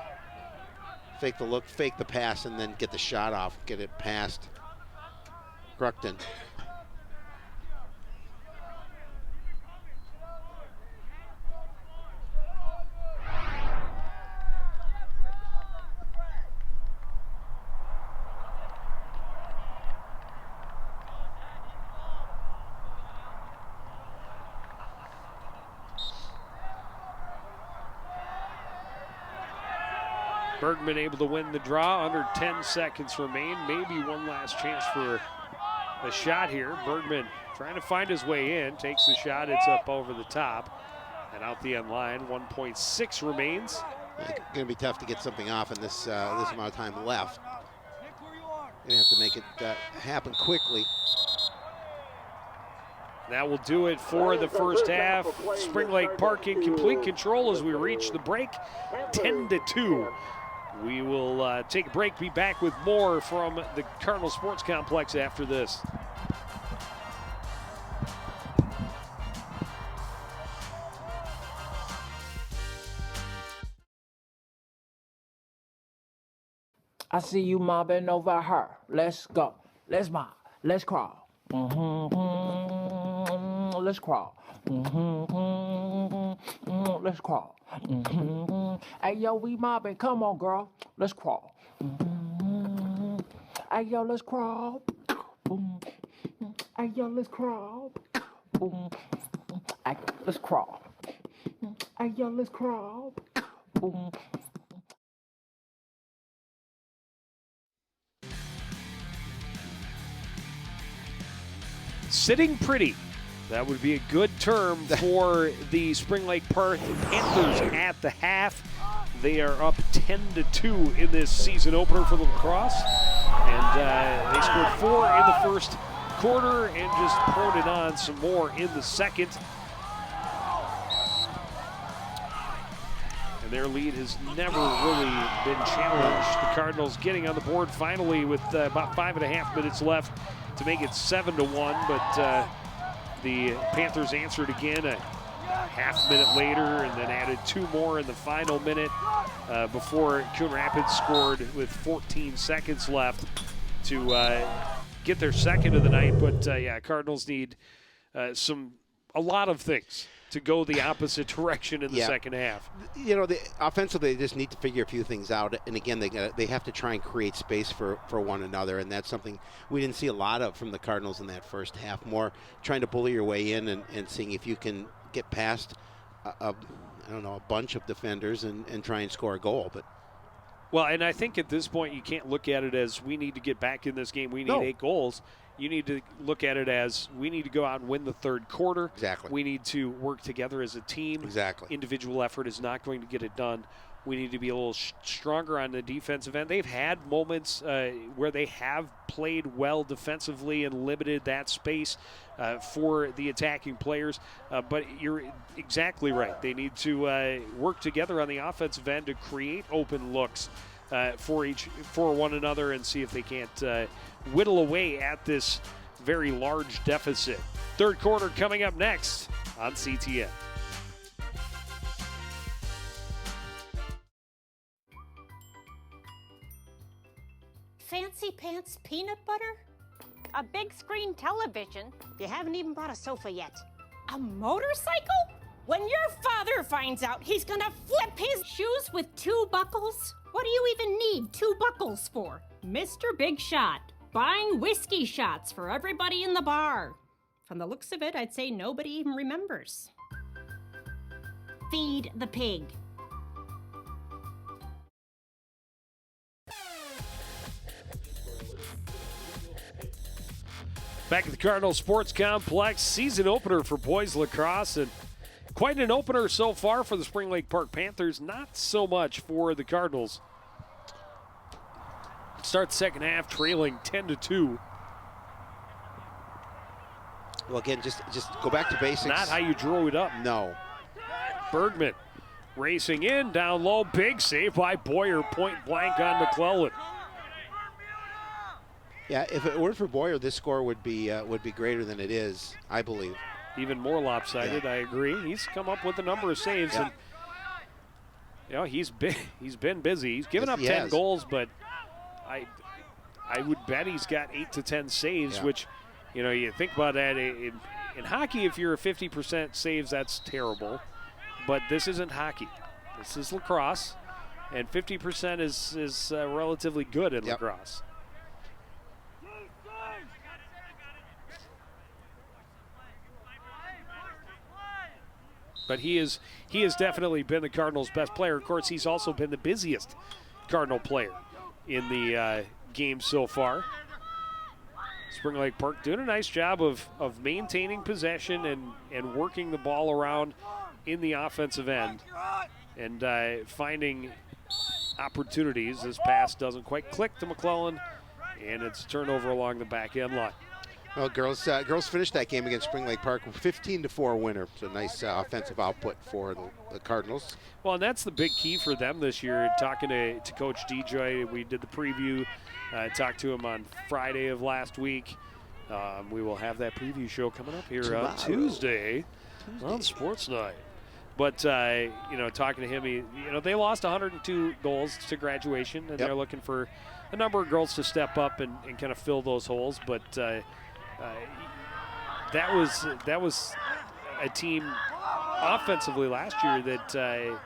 fake the look, fake the pass, and then get the shot off, get it past Cruckton. Bergman able to win the draw. Under 10 seconds remain. Maybe one last chance for a shot here. Bergman trying to find his way in. Takes the shot. It's up over the top and out the end line. 1.6 remains. It's going to be tough to get something off in this this amount of time left. Going to have to make it happen quickly. That will do it for the first half. Spring Lake Park in complete control as we reach the break, 10-2. We will take a break, be back with more from the Cardinal Sports Complex after this. I see you mobbing over her. Let's go. Let's mob. Let's crawl. Let's crawl. Let's crawl. Hey, yo, we mobbing. Come on, girl. Let's crawl. Hey, yo, let's crawl. Hey, yo, let's crawl. Hey, let's crawl. Hey, yo, let's crawl. Sitting pretty. That would be a good term for the Spring Lake Park Panthers at the half. They are up 10-2 in this season opener for the Lacrosse. And they scored 4 in the first quarter and just poured it on some more in the second. And their lead has never really been challenged. The Cardinals getting on the board finally with about 5.5 minutes left to make it 7-1, but the Panthers answered again a half minute later and then added 2 more in the final minute before Coon Rapids scored with 14 seconds left to get their second of the night. But yeah, Cardinals need a lot of things to go the opposite direction in the second half. You know, offensively, they just need to figure a few things out. And again, they have to try and create space for one another, and that's something we didn't see a lot of from the Cardinals in that first half. More trying to bully your way in and seeing if you can get past a bunch of defenders and try and score a goal. But well, and I think at this point you can't look at it as we need to get back in this game. We need 8 goals. You need to look at it as we need to go out and win the third quarter. Exactly. We need to work together as a team. Exactly. Individual effort is not going to get it done. We need to be a little stronger on the defensive end. They've had moments where they have played well defensively and limited that space for the attacking players. But you're exactly right. They need to work together on the offensive end to create open looks for one another and see if they can't whittle away at this very large deficit. Third quarter coming up next on CTN. Fancy pants peanut butter? A big screen television? You haven't even bought a sofa yet. A motorcycle? When your father finds out, he's gonna flip his shoes with 2 buckles? What do you even need 2 buckles for? Mr. Big Shot, buying whiskey shots for everybody in the bar. From the looks of it, I'd say nobody even remembers. Feed the pig. Back at the Cardinal Sports Complex, season opener for boys lacrosse, and quite an opener so far for the Spring Lake Park Panthers, not so much for the Cardinals. Start second half trailing 10-2. well, again, just go back to basics. Not how you drew it up. No. Bergman racing in, down low, big save by Boyer, point blank on McClellan. Yeah, if it weren't for Boyer, this score would be greater than it is, I believe. Even more lopsided, I agree. He's come up with a number of saves, and you know he's been busy. He's given up 10 goals, but I would bet he's got 8 to 10 saves, which, you know, you think about that in hockey. If you're a 50% saves, that's terrible. But this isn't hockey. This is lacrosse, and 50% is relatively good in lacrosse. But he has definitely been the Cardinals' best player. Of course, he's also been the busiest Cardinal player in the game so far. Spring Lake Park doing a nice job of maintaining possession and working the ball around in the offensive end and finding opportunities. This pass doesn't quite click to McClellan, and it's a turnover along the back end line. Well, girls finished that game against Spring Lake Park with 15-4 winner. So nice offensive output for the Cardinals. Well, and that's the big key for them this year. Talking to Coach DJ, we did the preview. Talked to him on Friday of last week. We will have that preview show coming up here on Tuesday on Sports Night. But, talking to him, they lost 102 goals to graduation, and they're looking for a number of girls to step up and kind of fill those holes. But that was a team offensively last year that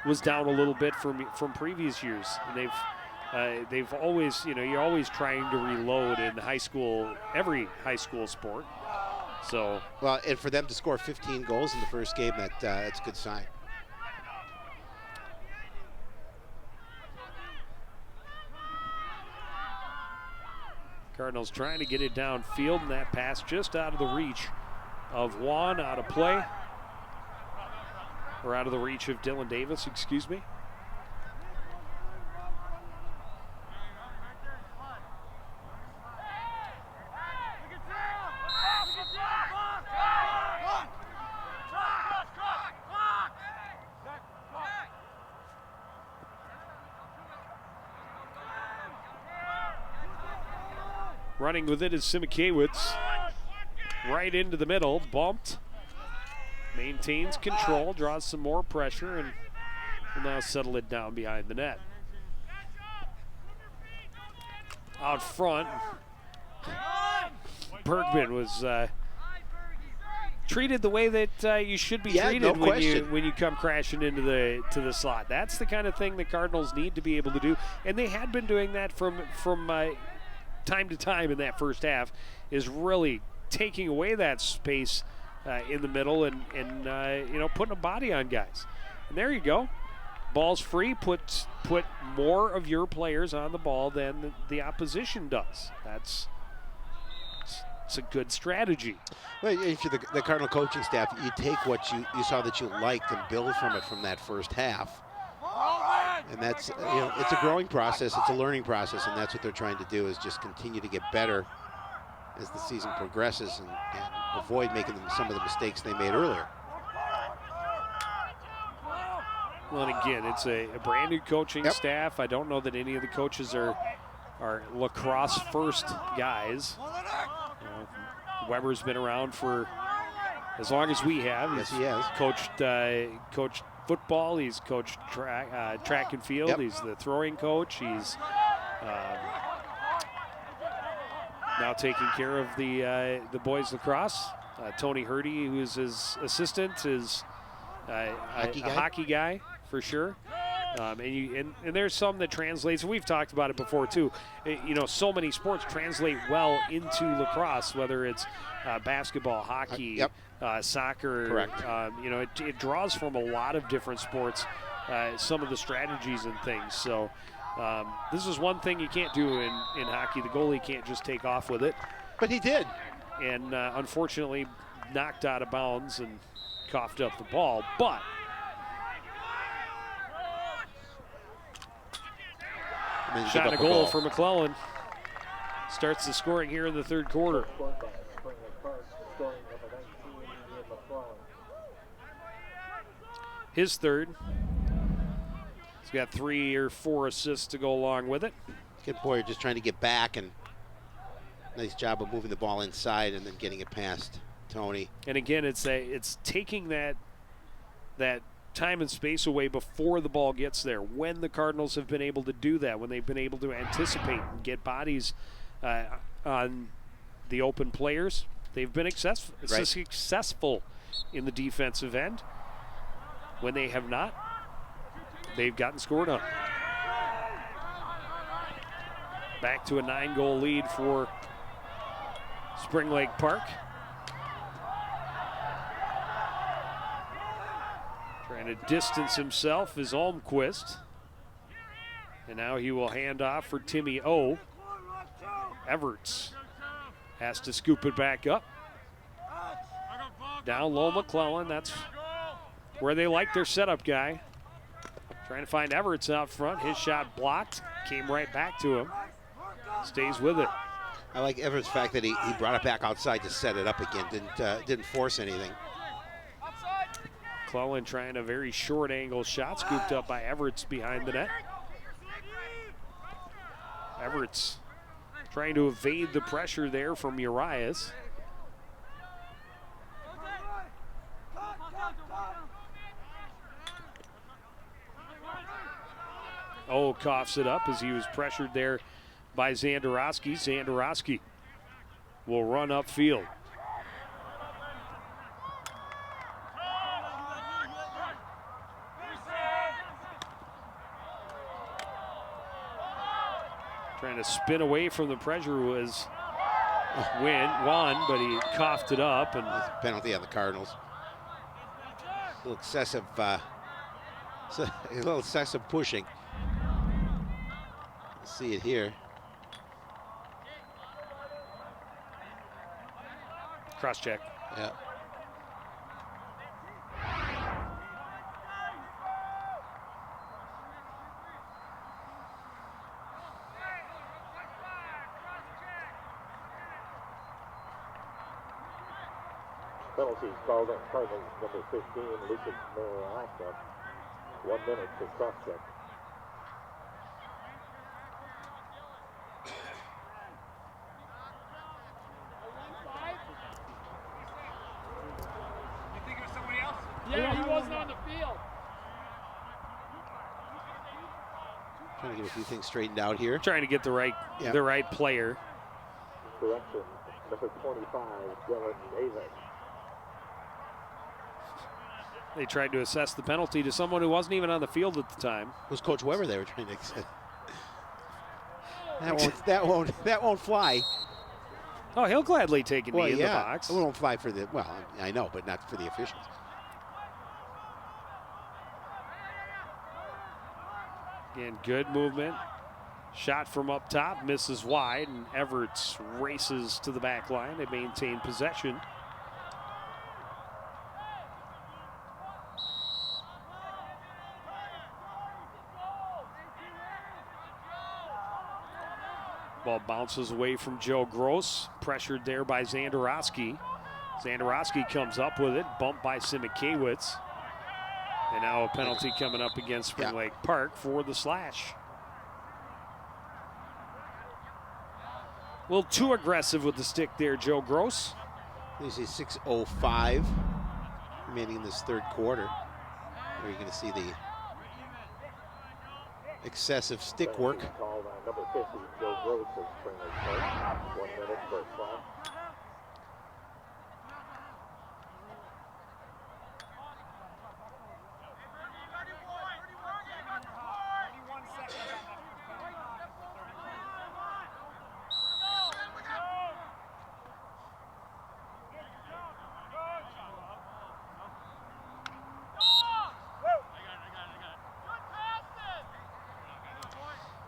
was down a little bit from previous years. And they've always, you're always trying to reload in high school, every high school sport. So, well, and for them to score 15 goals in the first game, that's a good sign. Cardinals trying to get it downfield, and that pass just out of the reach of Juan, out of play. Or out of the reach of Dylan Davis, excuse me. Running with it is Simikiewicz. Right into the middle, bumped. Maintains control, draws some more pressure, and will now settle it down behind the net. Out front, Bergman was treated the way that you should be treated when you come crashing into the slot. That's the kind of thing the Cardinals need to be able to do, and they had been doing that from time to time in that first half, is really taking away that space in the middle and putting a body on guys. And there you go. Ball's free. Put more of your players on the ball than the opposition does. It's a good strategy. Well, if you're the Cardinal coaching staff, you take what you saw that you liked and build from it from that first half. And that's, it's a growing process, it's a learning process, and that's what they're trying to do, is just continue to get better as the season progresses and avoid making some of the mistakes they made earlier. Well, and again, it's a brand new coaching staff. I don't know that any of the coaches are lacrosse first guys. Weber's been around for as long as we have. Yes, he has. Coached football. He's coached track and field. Yep. He's the throwing coach. He's now taking care of the boys lacrosse. Tony Hurdy, who is his assistant, is a hockey guy for sure. And there's some that translates. We've talked about it before too. So many sports translate well into lacrosse, whether it's basketball, hockey, soccer. Correct. It draws from a lot of different sports, some of the strategies and things. So this is one thing you can't do in hockey. The goalie can't just take off with it. But he did. And unfortunately knocked out of bounds and coughed up the ball. But shot and a goal for McClellan. Starts the scoring here in the third quarter. His third. He's got 3 or 4 assists to go along with it. Good Boyer just trying to get back, and nice job of moving the ball inside and then getting it past Tony. And again, it's taking that time and space away before the ball gets there. When the Cardinals have been able to do that, when they've been able to anticipate and get bodies on the open players, they've been successful in the defensive end. When they have not, they've gotten scored on. Back to a 9-goal lead for Spring Lake Park. Trying to distance himself is Almquist. And now he will hand off for Timmy O. Everts has to scoop it back up. Down low, McClellan. That's where they like their setup guy. Trying to find Everts out front. His shot blocked. Came right back to him. Stays with it. I like Everts' fact that he brought it back outside to set it up again. Didn't force anything. McClellan trying a very short angle shot. Scooped up by Everts behind the net. Everts trying to evade the pressure there from Urias. Oh, coughs it up as he was pressured there by Zandarowski. Zandarowski will run upfield. Trying to spin away from the pressure was Juan, but he coughed it up. And penalty on the Cardinals. A little excessive pushing. See it here. Cross check. Yeah. Penalties called on Cardinals number 15, Lucas Mariasa. 1 minute for cross check. Yeah, he wasn't on the field. Trying to get a few things straightened out here. Trying to get the right player. Correction, number 25, Dylan Davis. They tried to assess the penalty to someone who wasn't even on the field at the time. It was Coach Weber they were trying to accept. That won't fly. Oh, he'll gladly take a knee in the yeah. box. It won't fly for the, well, I know, but not for the officials. Again, good movement. Shot from up top, misses wide, and Everts races to the back line. They maintain possession. Ball bounces away from Joe Gross, pressured there by Zandarowski. Zandarowski comes up with it, bumped by Simikiewicz. And now a penalty coming up against Spring Lake Park for the slash. A little too aggressive with the stick there, Joe Gross. You see 6:05 remaining in this third quarter. Where you're going to see the excessive stick work. Called on number 50, Joe Gross of Spring Lake Park. 1 minute for a slash.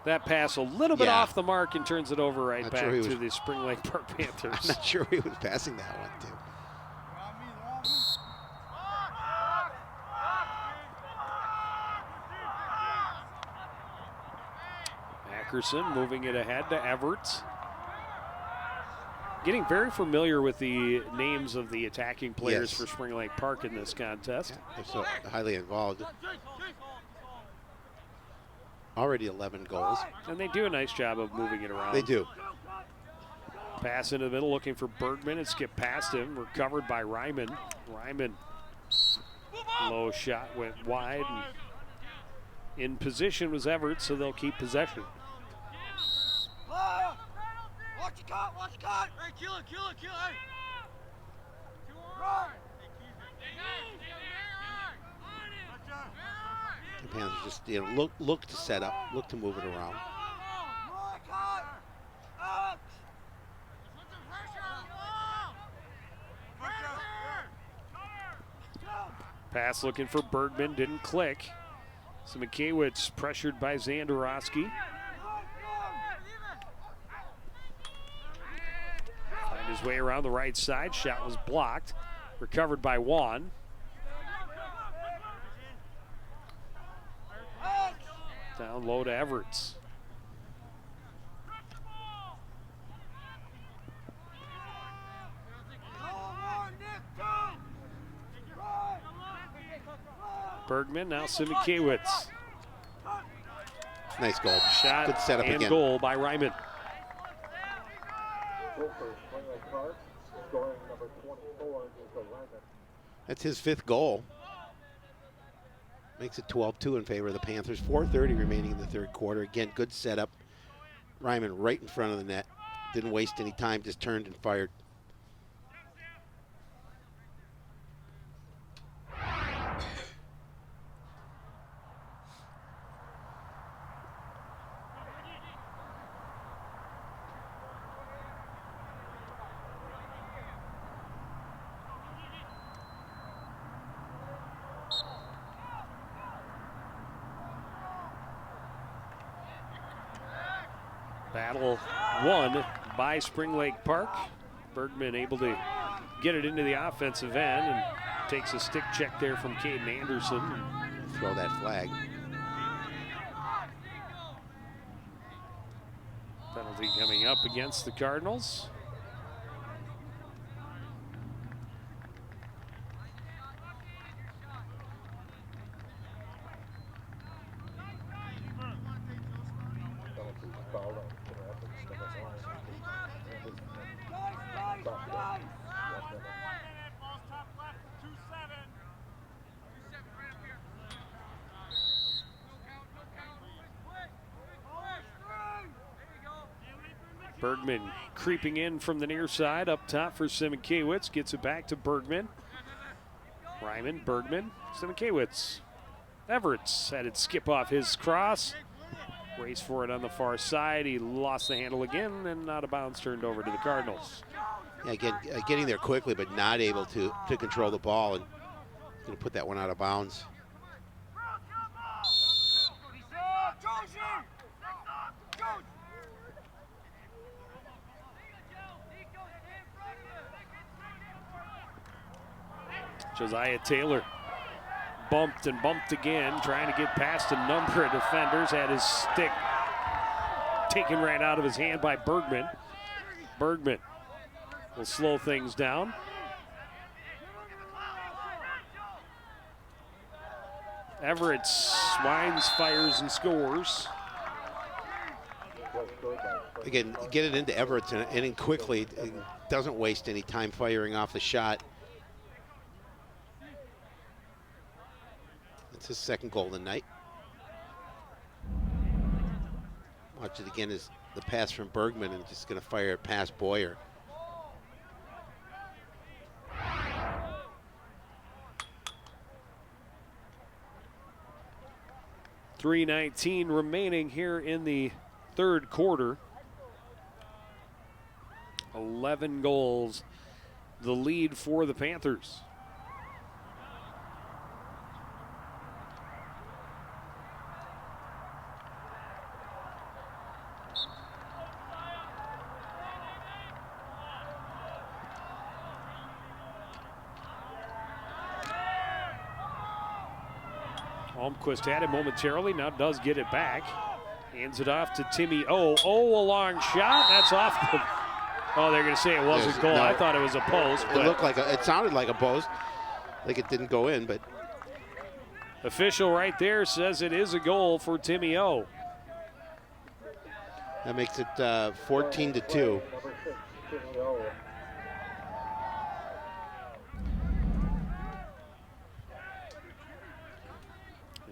That pass a little bit off the mark and turns it over right back to the Spring Lake Park Panthers. I'm not sure he was passing that one, too. Ackerson moving it ahead to Everts. Getting very familiar with the names of the attacking players for Spring Lake Park in this contest. They're so highly involved. Already 11 goals. And they do a nice job of moving it around. They do. Pass into the middle looking for Bergman and skip past him. Recovered by Ryman. Ryman, low shot went wide. And in position was Everett, so they'll keep possession. Watch the cut, watch the cut. Hey, kill it, kill it, kill it. Run. The Panthers just look to set up, look to move it around. Pass looking for Bergman, didn't click. Simikiewicz pressured by Zandarowski. Find his way around the right side. Shot was blocked. Recovered by Juan. Down low to Everts. Bergman, now Simikiewicz. Nice goal. Shot Good setup and again. goal by Ryman. That's his 5th goal. Makes it 12-2 in favor of the Panthers. 4:30 remaining in the 3rd quarter. Again, good setup. Ryman right in front of the net. Didn't waste any time, just turned and fired. Battle won by Spring Lake Park. Bergman able to get it into the offensive end and takes a stick check there from Caden Anderson. Throw that flag. Penalty coming up against the Cardinals. Bergman creeping in from the near side, up top for Simikiewicz, gets it back to Bergman. Ryman, Bergman, Simikiewicz. Everts had it skip off his cross. Race for it on the far side. He lost the handle again and out of bounds, turned over to the Cardinals. Yeah, again, getting there quickly, but not able to control the ball, and going to put that one out of bounds. Josiah Taylor bumped and bumped again, trying to get past a number of defenders. Had his stick taken right out of his hand by Bergman. Bergman will slow things down. Everett winds, fires, and scores. Again, get it into Everett and in quickly. It doesn't waste any time firing off the shot. It's his 2nd goal of the night. Watch it again as the pass from Bergman, and just going to fire it past Boyer. .319 remaining here in the 3rd quarter. 11 goals, the lead for the Panthers. Holmquist had it momentarily, now does get it back. Hands it off to Timmy O. A long shot, that's off the... Oh, they're going to say it wasn't goal. No, I thought it was a post. It looked like it sounded like a post, like it didn't go in, but... Official right there says it is a goal for Timmy O. That makes it 14-2.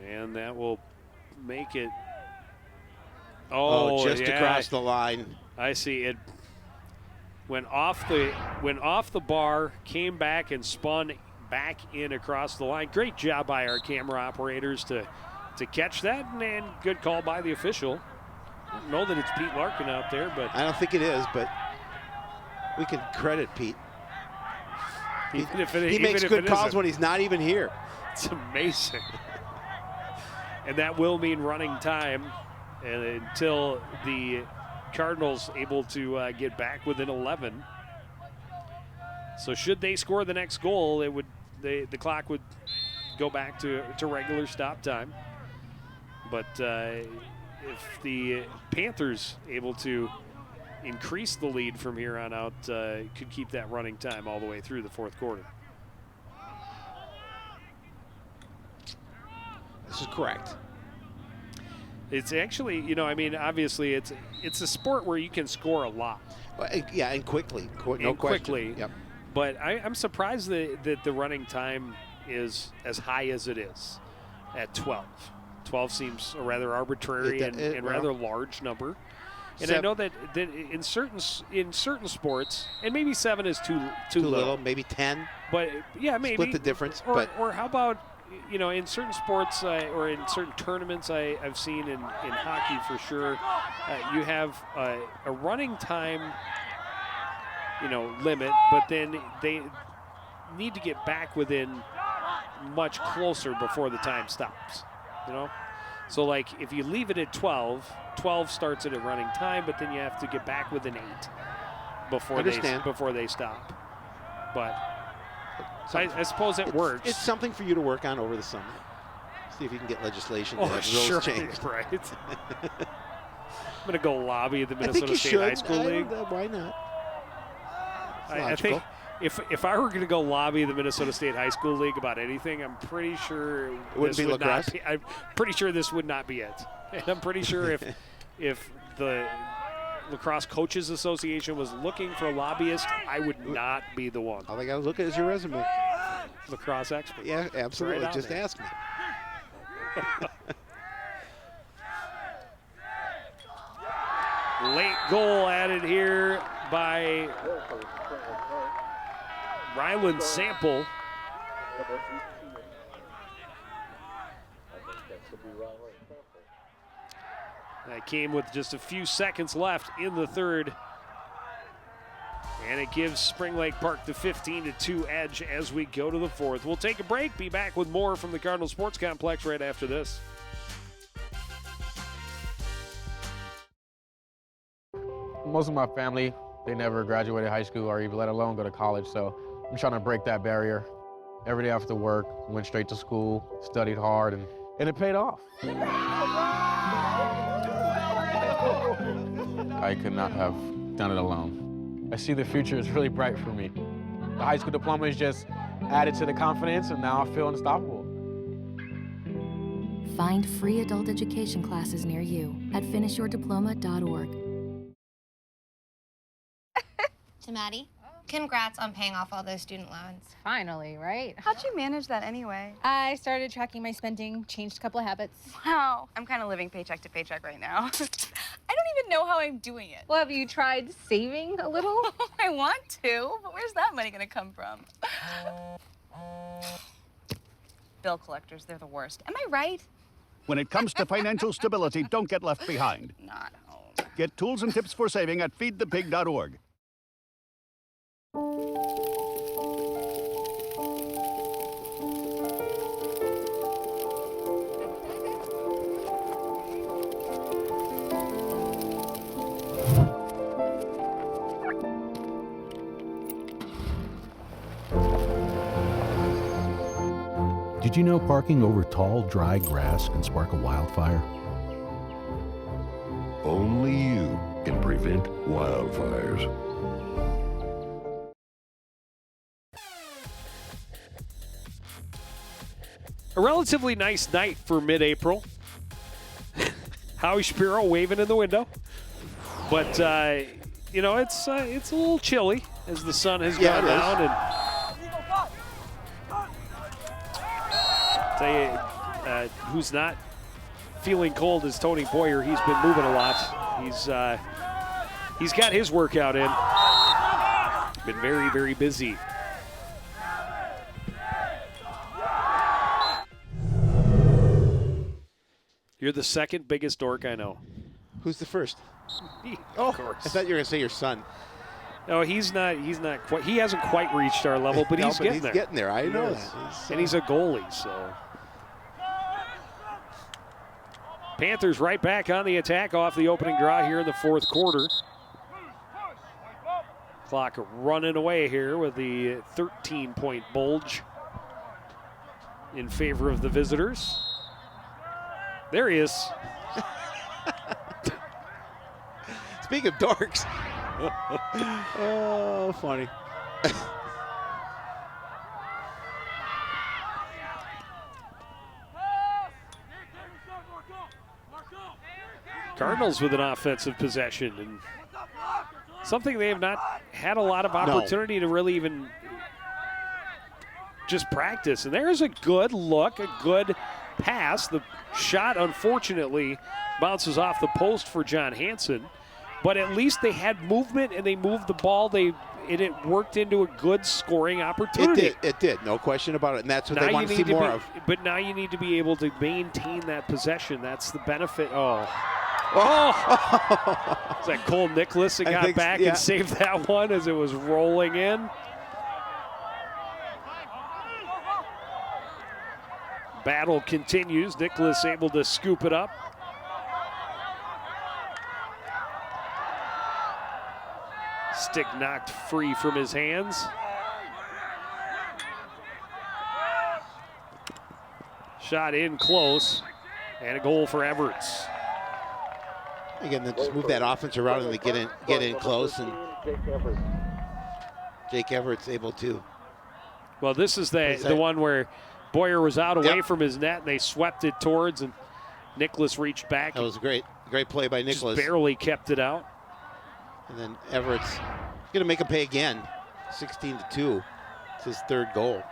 And that will make it. Just across the line. I see it. Went off the bar, came back and spun back in across the line. Great job by our camera operators to catch that, and good call by the official. I don't know that it's Pete Larkin out there, but I don't think it is, but we can credit Pete. He makes good calls when he's not even here. It's amazing. And that will mean running time and until the Cardinals able to get back within 11. So should they score the next goal, the clock would go back to regular stop time. But if the Panthers able to increase the lead from here on out, could keep that running time all the way through the fourth quarter. This is correct. It's actually, you know, I mean, obviously it's a sport where you can score a lot. Yeah, and quickly. No question. Quickly. Yep. But I'm surprised that the running time is as high as it is at 12. 12 seems a rather arbitrary and rather large number. And I know that in certain sports, and maybe 7 is too little. Maybe 10. But yeah, maybe split the difference. Or how about, you know, in certain sports or in certain tournaments I've seen in hockey for sure, you have a running time, you know, limit, but then they need to get back within much closer before the time stops, you know? So like if you leave it at 12 starts at a running time, but then you have to get back within 8 before they stop. But I suppose it works. It's something for you to work on over the summer. See if you can get legislation to have rules changed. Right. I'm going to go lobby at the Minnesota State High School League. Why not? I think if I were going to go lobby the Minnesota State High School League about anything, I'm pretty sure I'm pretty sure this would not be it. And I'm pretty sure if the Lacrosse Coaches Association was looking for a lobbyist, I would not be the one. All I got to look at is your resume. Lacrosse expert. Yeah, absolutely. Right just ask me. Late goal added here by Ryland Sample. That came with just a few seconds left in the third. And it gives Spring Lake Park the 15-2 edge as we go to the fourth. We'll take a break, be back with more from the Cardinal Sports Complex right after this. Most of my family, they never graduated high school or even let alone go to college, so I'm trying to break that barrier. Every day after work, went straight to school, studied hard, and it paid off. I could not have done it alone. I see the future is really bright for me. The high school diploma is just added to the confidence, and now I feel unstoppable. Find free adult education classes near you at finishyourdiploma.org. To Maddie, congrats on paying off all those student loans. Finally, right? How'd you manage that anyway? I started tracking my spending, changed a couple of habits. Wow, I'm kind of living paycheck to paycheck right now. I don't even know how I'm doing it. Well, have you tried saving a little? I want to, but where's that money gonna come from? Bill collectors, they're the worst. Am I right? When it comes to financial stability, don't get left behind. Not home. Get tools and tips for saving at feedthepig.org. Did you know parking over tall, dry grass can spark a wildfire? Only you can prevent wildfires. A relatively nice night for mid-April. Howie Shapiro waving in the window. But, you know, it's a little chilly as the sun has gone down. And tell you, who's not feeling cold is Tony Boyer. He's been moving a lot. He's got his workout in. Been very, very busy. You're the second biggest dork I know. Who's the first? Me, of course. I thought you were going to say your son. No, he's not quite. He hasn't quite reached our level, but he's getting there. He's getting there. I know that. And he's a goalie, so. Panthers right back on the attack off the opening draw here in the fourth quarter. Clock running away here with the 13-point bulge in favor of the visitors. There he is. Speaking of dorks. Oh, funny. Cardinals with an offensive possession, and something they have not had a lot of opportunity to really even just practice. And there's a good look, a good pass. The shot, unfortunately, bounces off the post for John Hansen. But at least they had movement and they moved the ball. It worked into a good scoring opportunity. It did. No question about it. And that's what they want to see more of. But now you need to be able to maintain that possession. That's the benefit. Oh. Is that Cole Nicholas that got back and saved that one as it was rolling in? Battle continues. Nicholas able to scoop it up. Stick knocked free from his hands. Shot in close, and a goal for Everts. Again, they just move that offense around and they get in close, and Jake Everett's able to. Well, this is the one where Boyer was out away from his net, and they swept it towards, and Nicholas reached back. That was a great play by Nicholas. Just barely kept it out. And then Everett's going to make him pay again, 16-2. It's his third goal.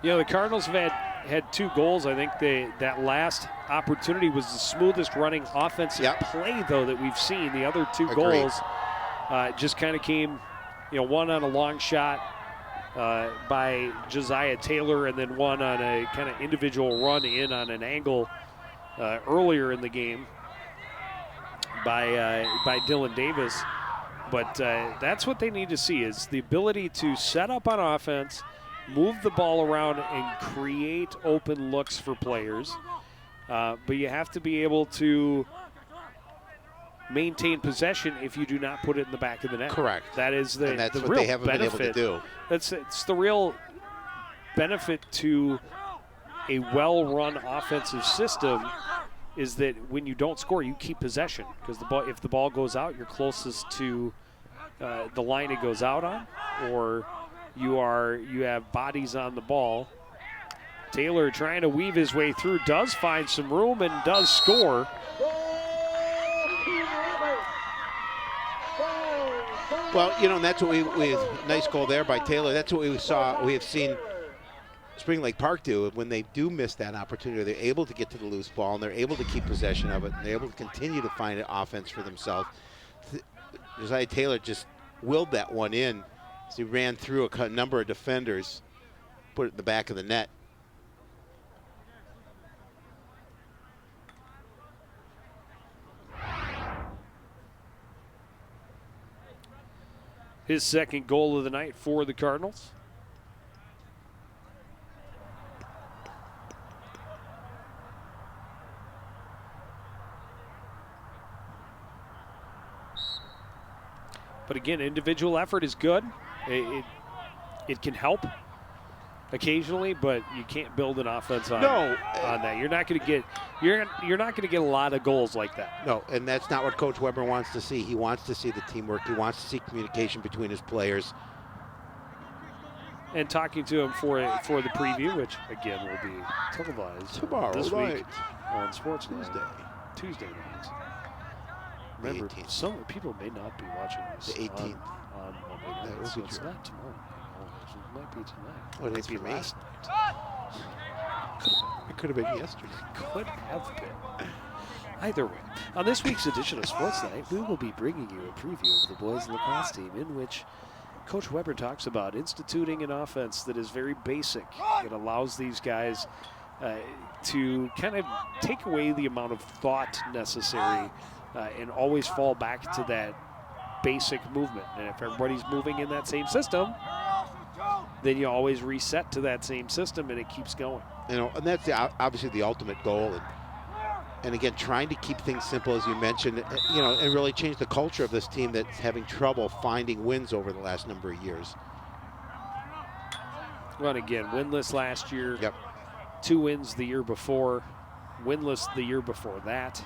You know, the Cardinals have had 2 goals. I think that last opportunity was the smoothest running offensive play, though, that we've seen. The other 2 goals just kind of came, one on a long shot by Josiah Taylor, and then one on a kind of individual run in on an angle earlier in the game by Dylan Davis. But that's what they need to see, is the ability to set up on offense, move the ball around, and create open looks for players. But you have to be able to maintain possession if you do not put it in the back of the net. Correct. That is and that's the what real they haven't benefit. been able to do. It's the real benefit to a well-run offensive system, is that when you don't score, you keep possession, because if the ball goes out, you're closest to the line it goes out on, or you have bodies on the ball. Taylor trying to weave his way through, does find some room and does score. Well, and that's what we nice goal there by Taylor. That's what we have seen Spring Lake Park do. When they do miss that opportunity, they're able to get to the loose ball, and they're able to keep possession of it, and they're able to continue to find an offense for themselves. Josiah Taylor just willed that one in. So he ran through a number of defenders, put it in the back of the net. His second goal of the night for the Cardinals. But again, individual effort is good. It can help occasionally, but you can't build an offense on that. You're not going to get a lot of goals like that. No, and that's not what Coach Weber wants to see. He wants to see the teamwork. He wants to see communication between his players. And talking to him for the preview, which again will be televised tomorrow this night week on Sports Tuesday night. Remember, some people may not be watching this the 18th on Monday night, so it's not tomorrow. It might be tonight. Well, it might be for last me. night. It could have been yesterday. Could have been. Either way, on this week's edition of Sports Night, we will be bringing you a preview of the boys lacrosse team, in which Coach Weber talks about instituting an offense that is very basic. It allows these guys to kind of take away the amount of thought necessary and always fall back to that basic movement. And if everybody's moving in that same system, then you always reset to that same system and it keeps going. You know, and that's obviously the ultimate goal. And again, trying to keep things simple, as you mentioned, you know, and really change the culture of this team that's having trouble finding wins over the last number of years. Well, and again, winless last year. Yep. 2 wins the year before. Winless the year before that.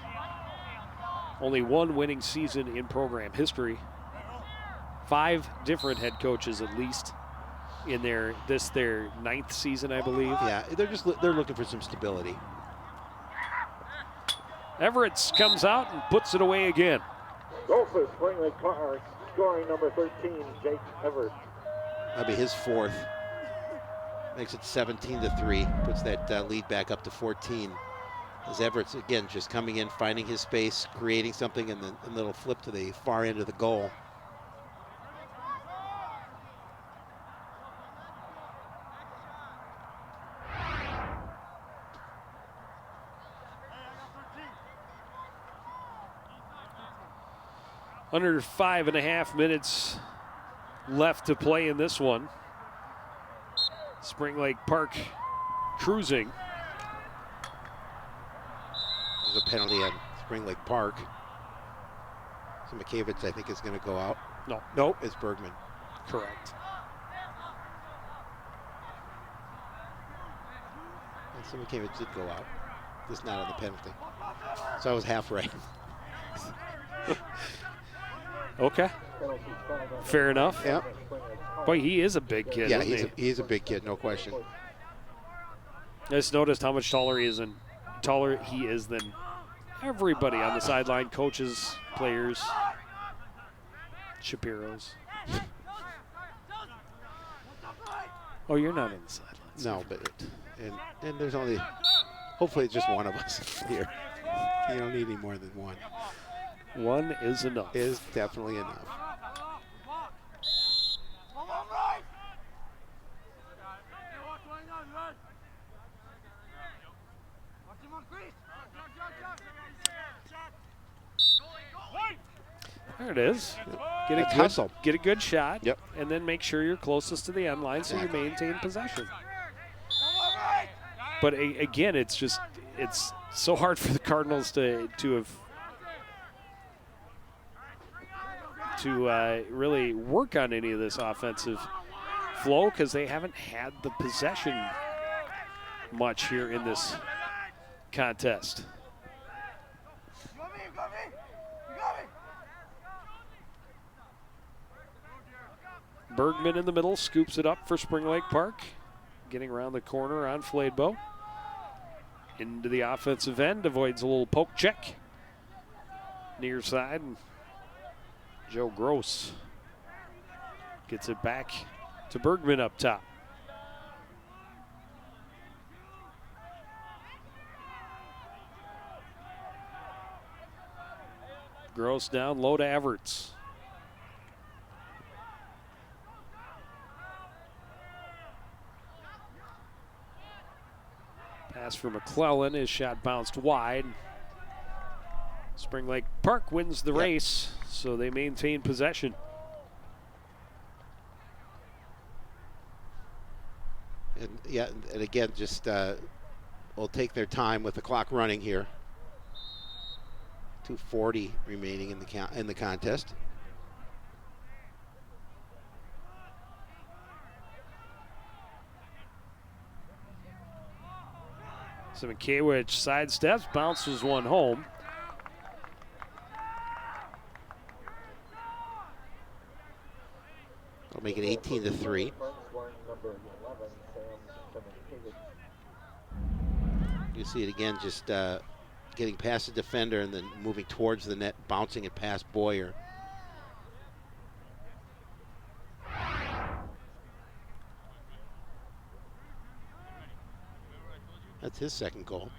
Only 1 winning season in program history. 5 different head coaches at least in their 9th season, I believe. Yeah, they're looking for some stability. Everett comes out and puts it away again. Goal for Spring Lake Park, scoring number 13, Jake Everett. That'll be his 4th. Makes it 17-3. Puts that lead back up to 14. As Everett's, again, just coming in, finding his space, creating something, and then a little flip to the far end of the goal. Under 5.5 minutes left to play in this one. Spring Lake Park cruising. There's a penalty at Spring Lake Park. So Makavich, I think, is going to go out. No. Nope, it's Bergman. Correct. And so Makavich did go out. Just not on the penalty. So I was half right. Okay. Fair enough. Yeah. Boy, he is a big kid. Yeah, isn't he's a big kid, no question. I just noticed how much taller he is than everybody on the sideline, coaches, players, Shapiro's. Oh, you're not on the sidelines. No, but and there's only, hopefully just one of us here. You don't need any more than one. One is enough. Is definitely enough. There it is. Get a good shot. Yep. And then make sure you're closest to the end line so you maintain possession. But again, it's so hard for the Cardinals to really work on any of this offensive flow because they haven't had the possession much here in this contest. Bergman in the middle scoops it up for Spring Lake Park. Getting around the corner on Fladebow. Into the offensive end, avoids a little poke check. Near side, and Joe Gross gets it back to Bergman up top. Gross down low to Everts. Pass for McClellan, his shot bounced wide. Spring Lake Park wins the race, so they maintain possession. And again, just will take their time with the clock running here. 2:40 remaining in the contest. So Makewich sidesteps, bounces one home. That'll make it 18-3. You see it again, just getting past the defender and then moving towards the net, bouncing it past Boyer. That's his second goal.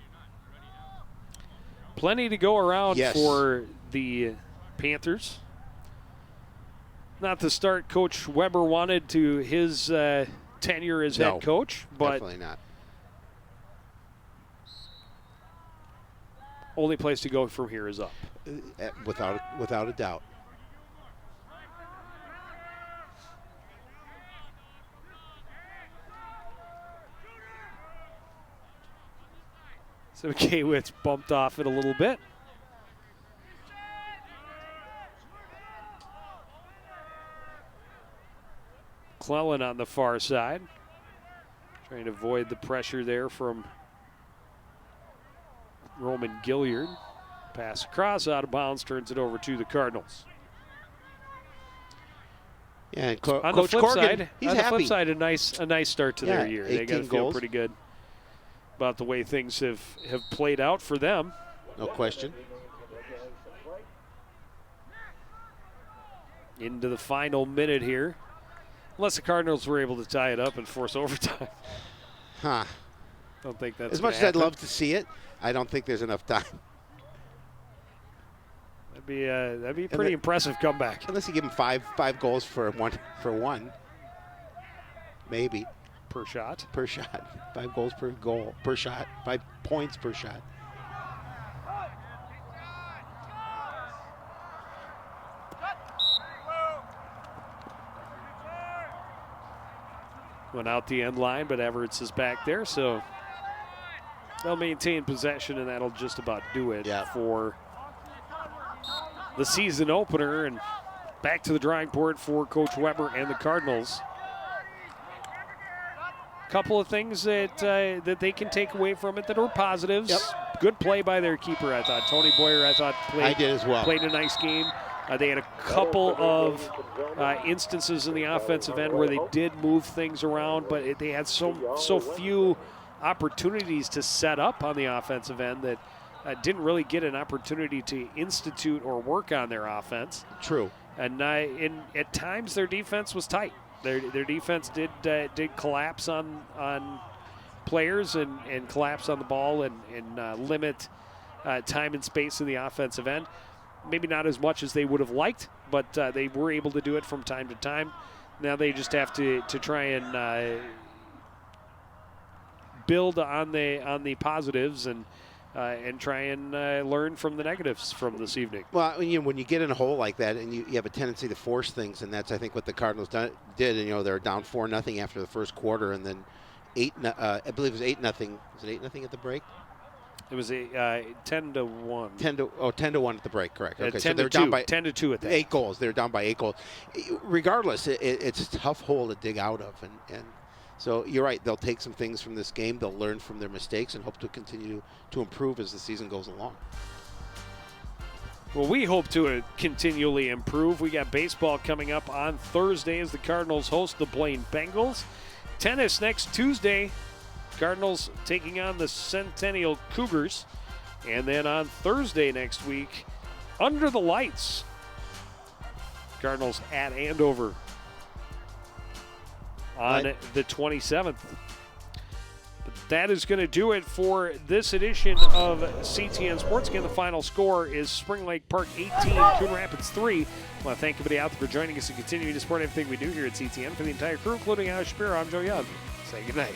Plenty to go around for the Panthers. Not the start Coach Weber wanted to his tenure as head coach, but definitely not. Only place to go from here is up. Without a doubt. So Kawitz bumped off it a little bit. McClellan on the far side, trying to avoid the pressure there from Roman Gilliard. Pass across, out of bounds, turns it over to the Cardinals. Yeah, and on Coach the flip Corgan, side, he's on happy. the flip side, a nice start to their year. They got to feel goals. pretty good about the way things have played out for them. No question. Into the final minute here. Unless the Cardinals were able to tie it up and force overtime. Huh. Don't think that's as much as I'd love to see it. I don't think there's enough time. That'd be a pretty impressive comeback. Unless you give him five goals for one. Maybe. Per shot. 5 goals per goal per shot. 5 points per shot. Went out the end line, but Everett is back there, so they'll maintain possession, and that'll just about do it for the season opener. And back to the drawing board for Coach Weber and the Cardinals. Couple of things that they can take away from it that are positives. Yep. Good play by their keeper, I thought. Tony Boyer, I thought, played a nice game. They had a couple of instances in the offensive end where they did move things around, but they had so few opportunities to set up on the offensive end that didn't really get an opportunity to institute or work on their offense. True. And at times their defense was tight. Their defense did collapse on players and collapse on the ball and limit time and space in the offensive end. Maybe not as much as they would have liked, but they were able to do it from time to time. Now they just have to try and build on the positives and try and learn from the negatives from this evening. Well, when you get in a hole like that and you have a tendency to force things, and that's I think what the Cardinals did. And they're down 4-0 after the first quarter, and then I believe it was 8-0. Was it 8-0 at the break? It was a 10-1. 10-1 at the break, correct. Okay, so 10 they're to down 2, by 10-2 at that. 8 goals. They're down by 8 goals. Regardless, it's a tough hole to dig out of, and so you're right. They'll take some things from this game. They'll learn from their mistakes and hope to continue to improve as the season goes along. Well, we hope to continually improve. We got baseball coming up on Thursday as the Cardinals host the Blaine Bengals. Tennis next Tuesday. Cardinals taking on the Centennial Cougars. And then on Thursday next week, under the lights, Cardinals at Andover on the 27th. But that is going to do it for this edition of CTN Sports. Again, the final score is Spring Lake Park 18, Coon Rapids 3. I want to thank everybody out there for joining us and continuing to support everything we do here at CTN. For the entire crew, including Alex Shapiro, I'm Joe Young. Say goodnight.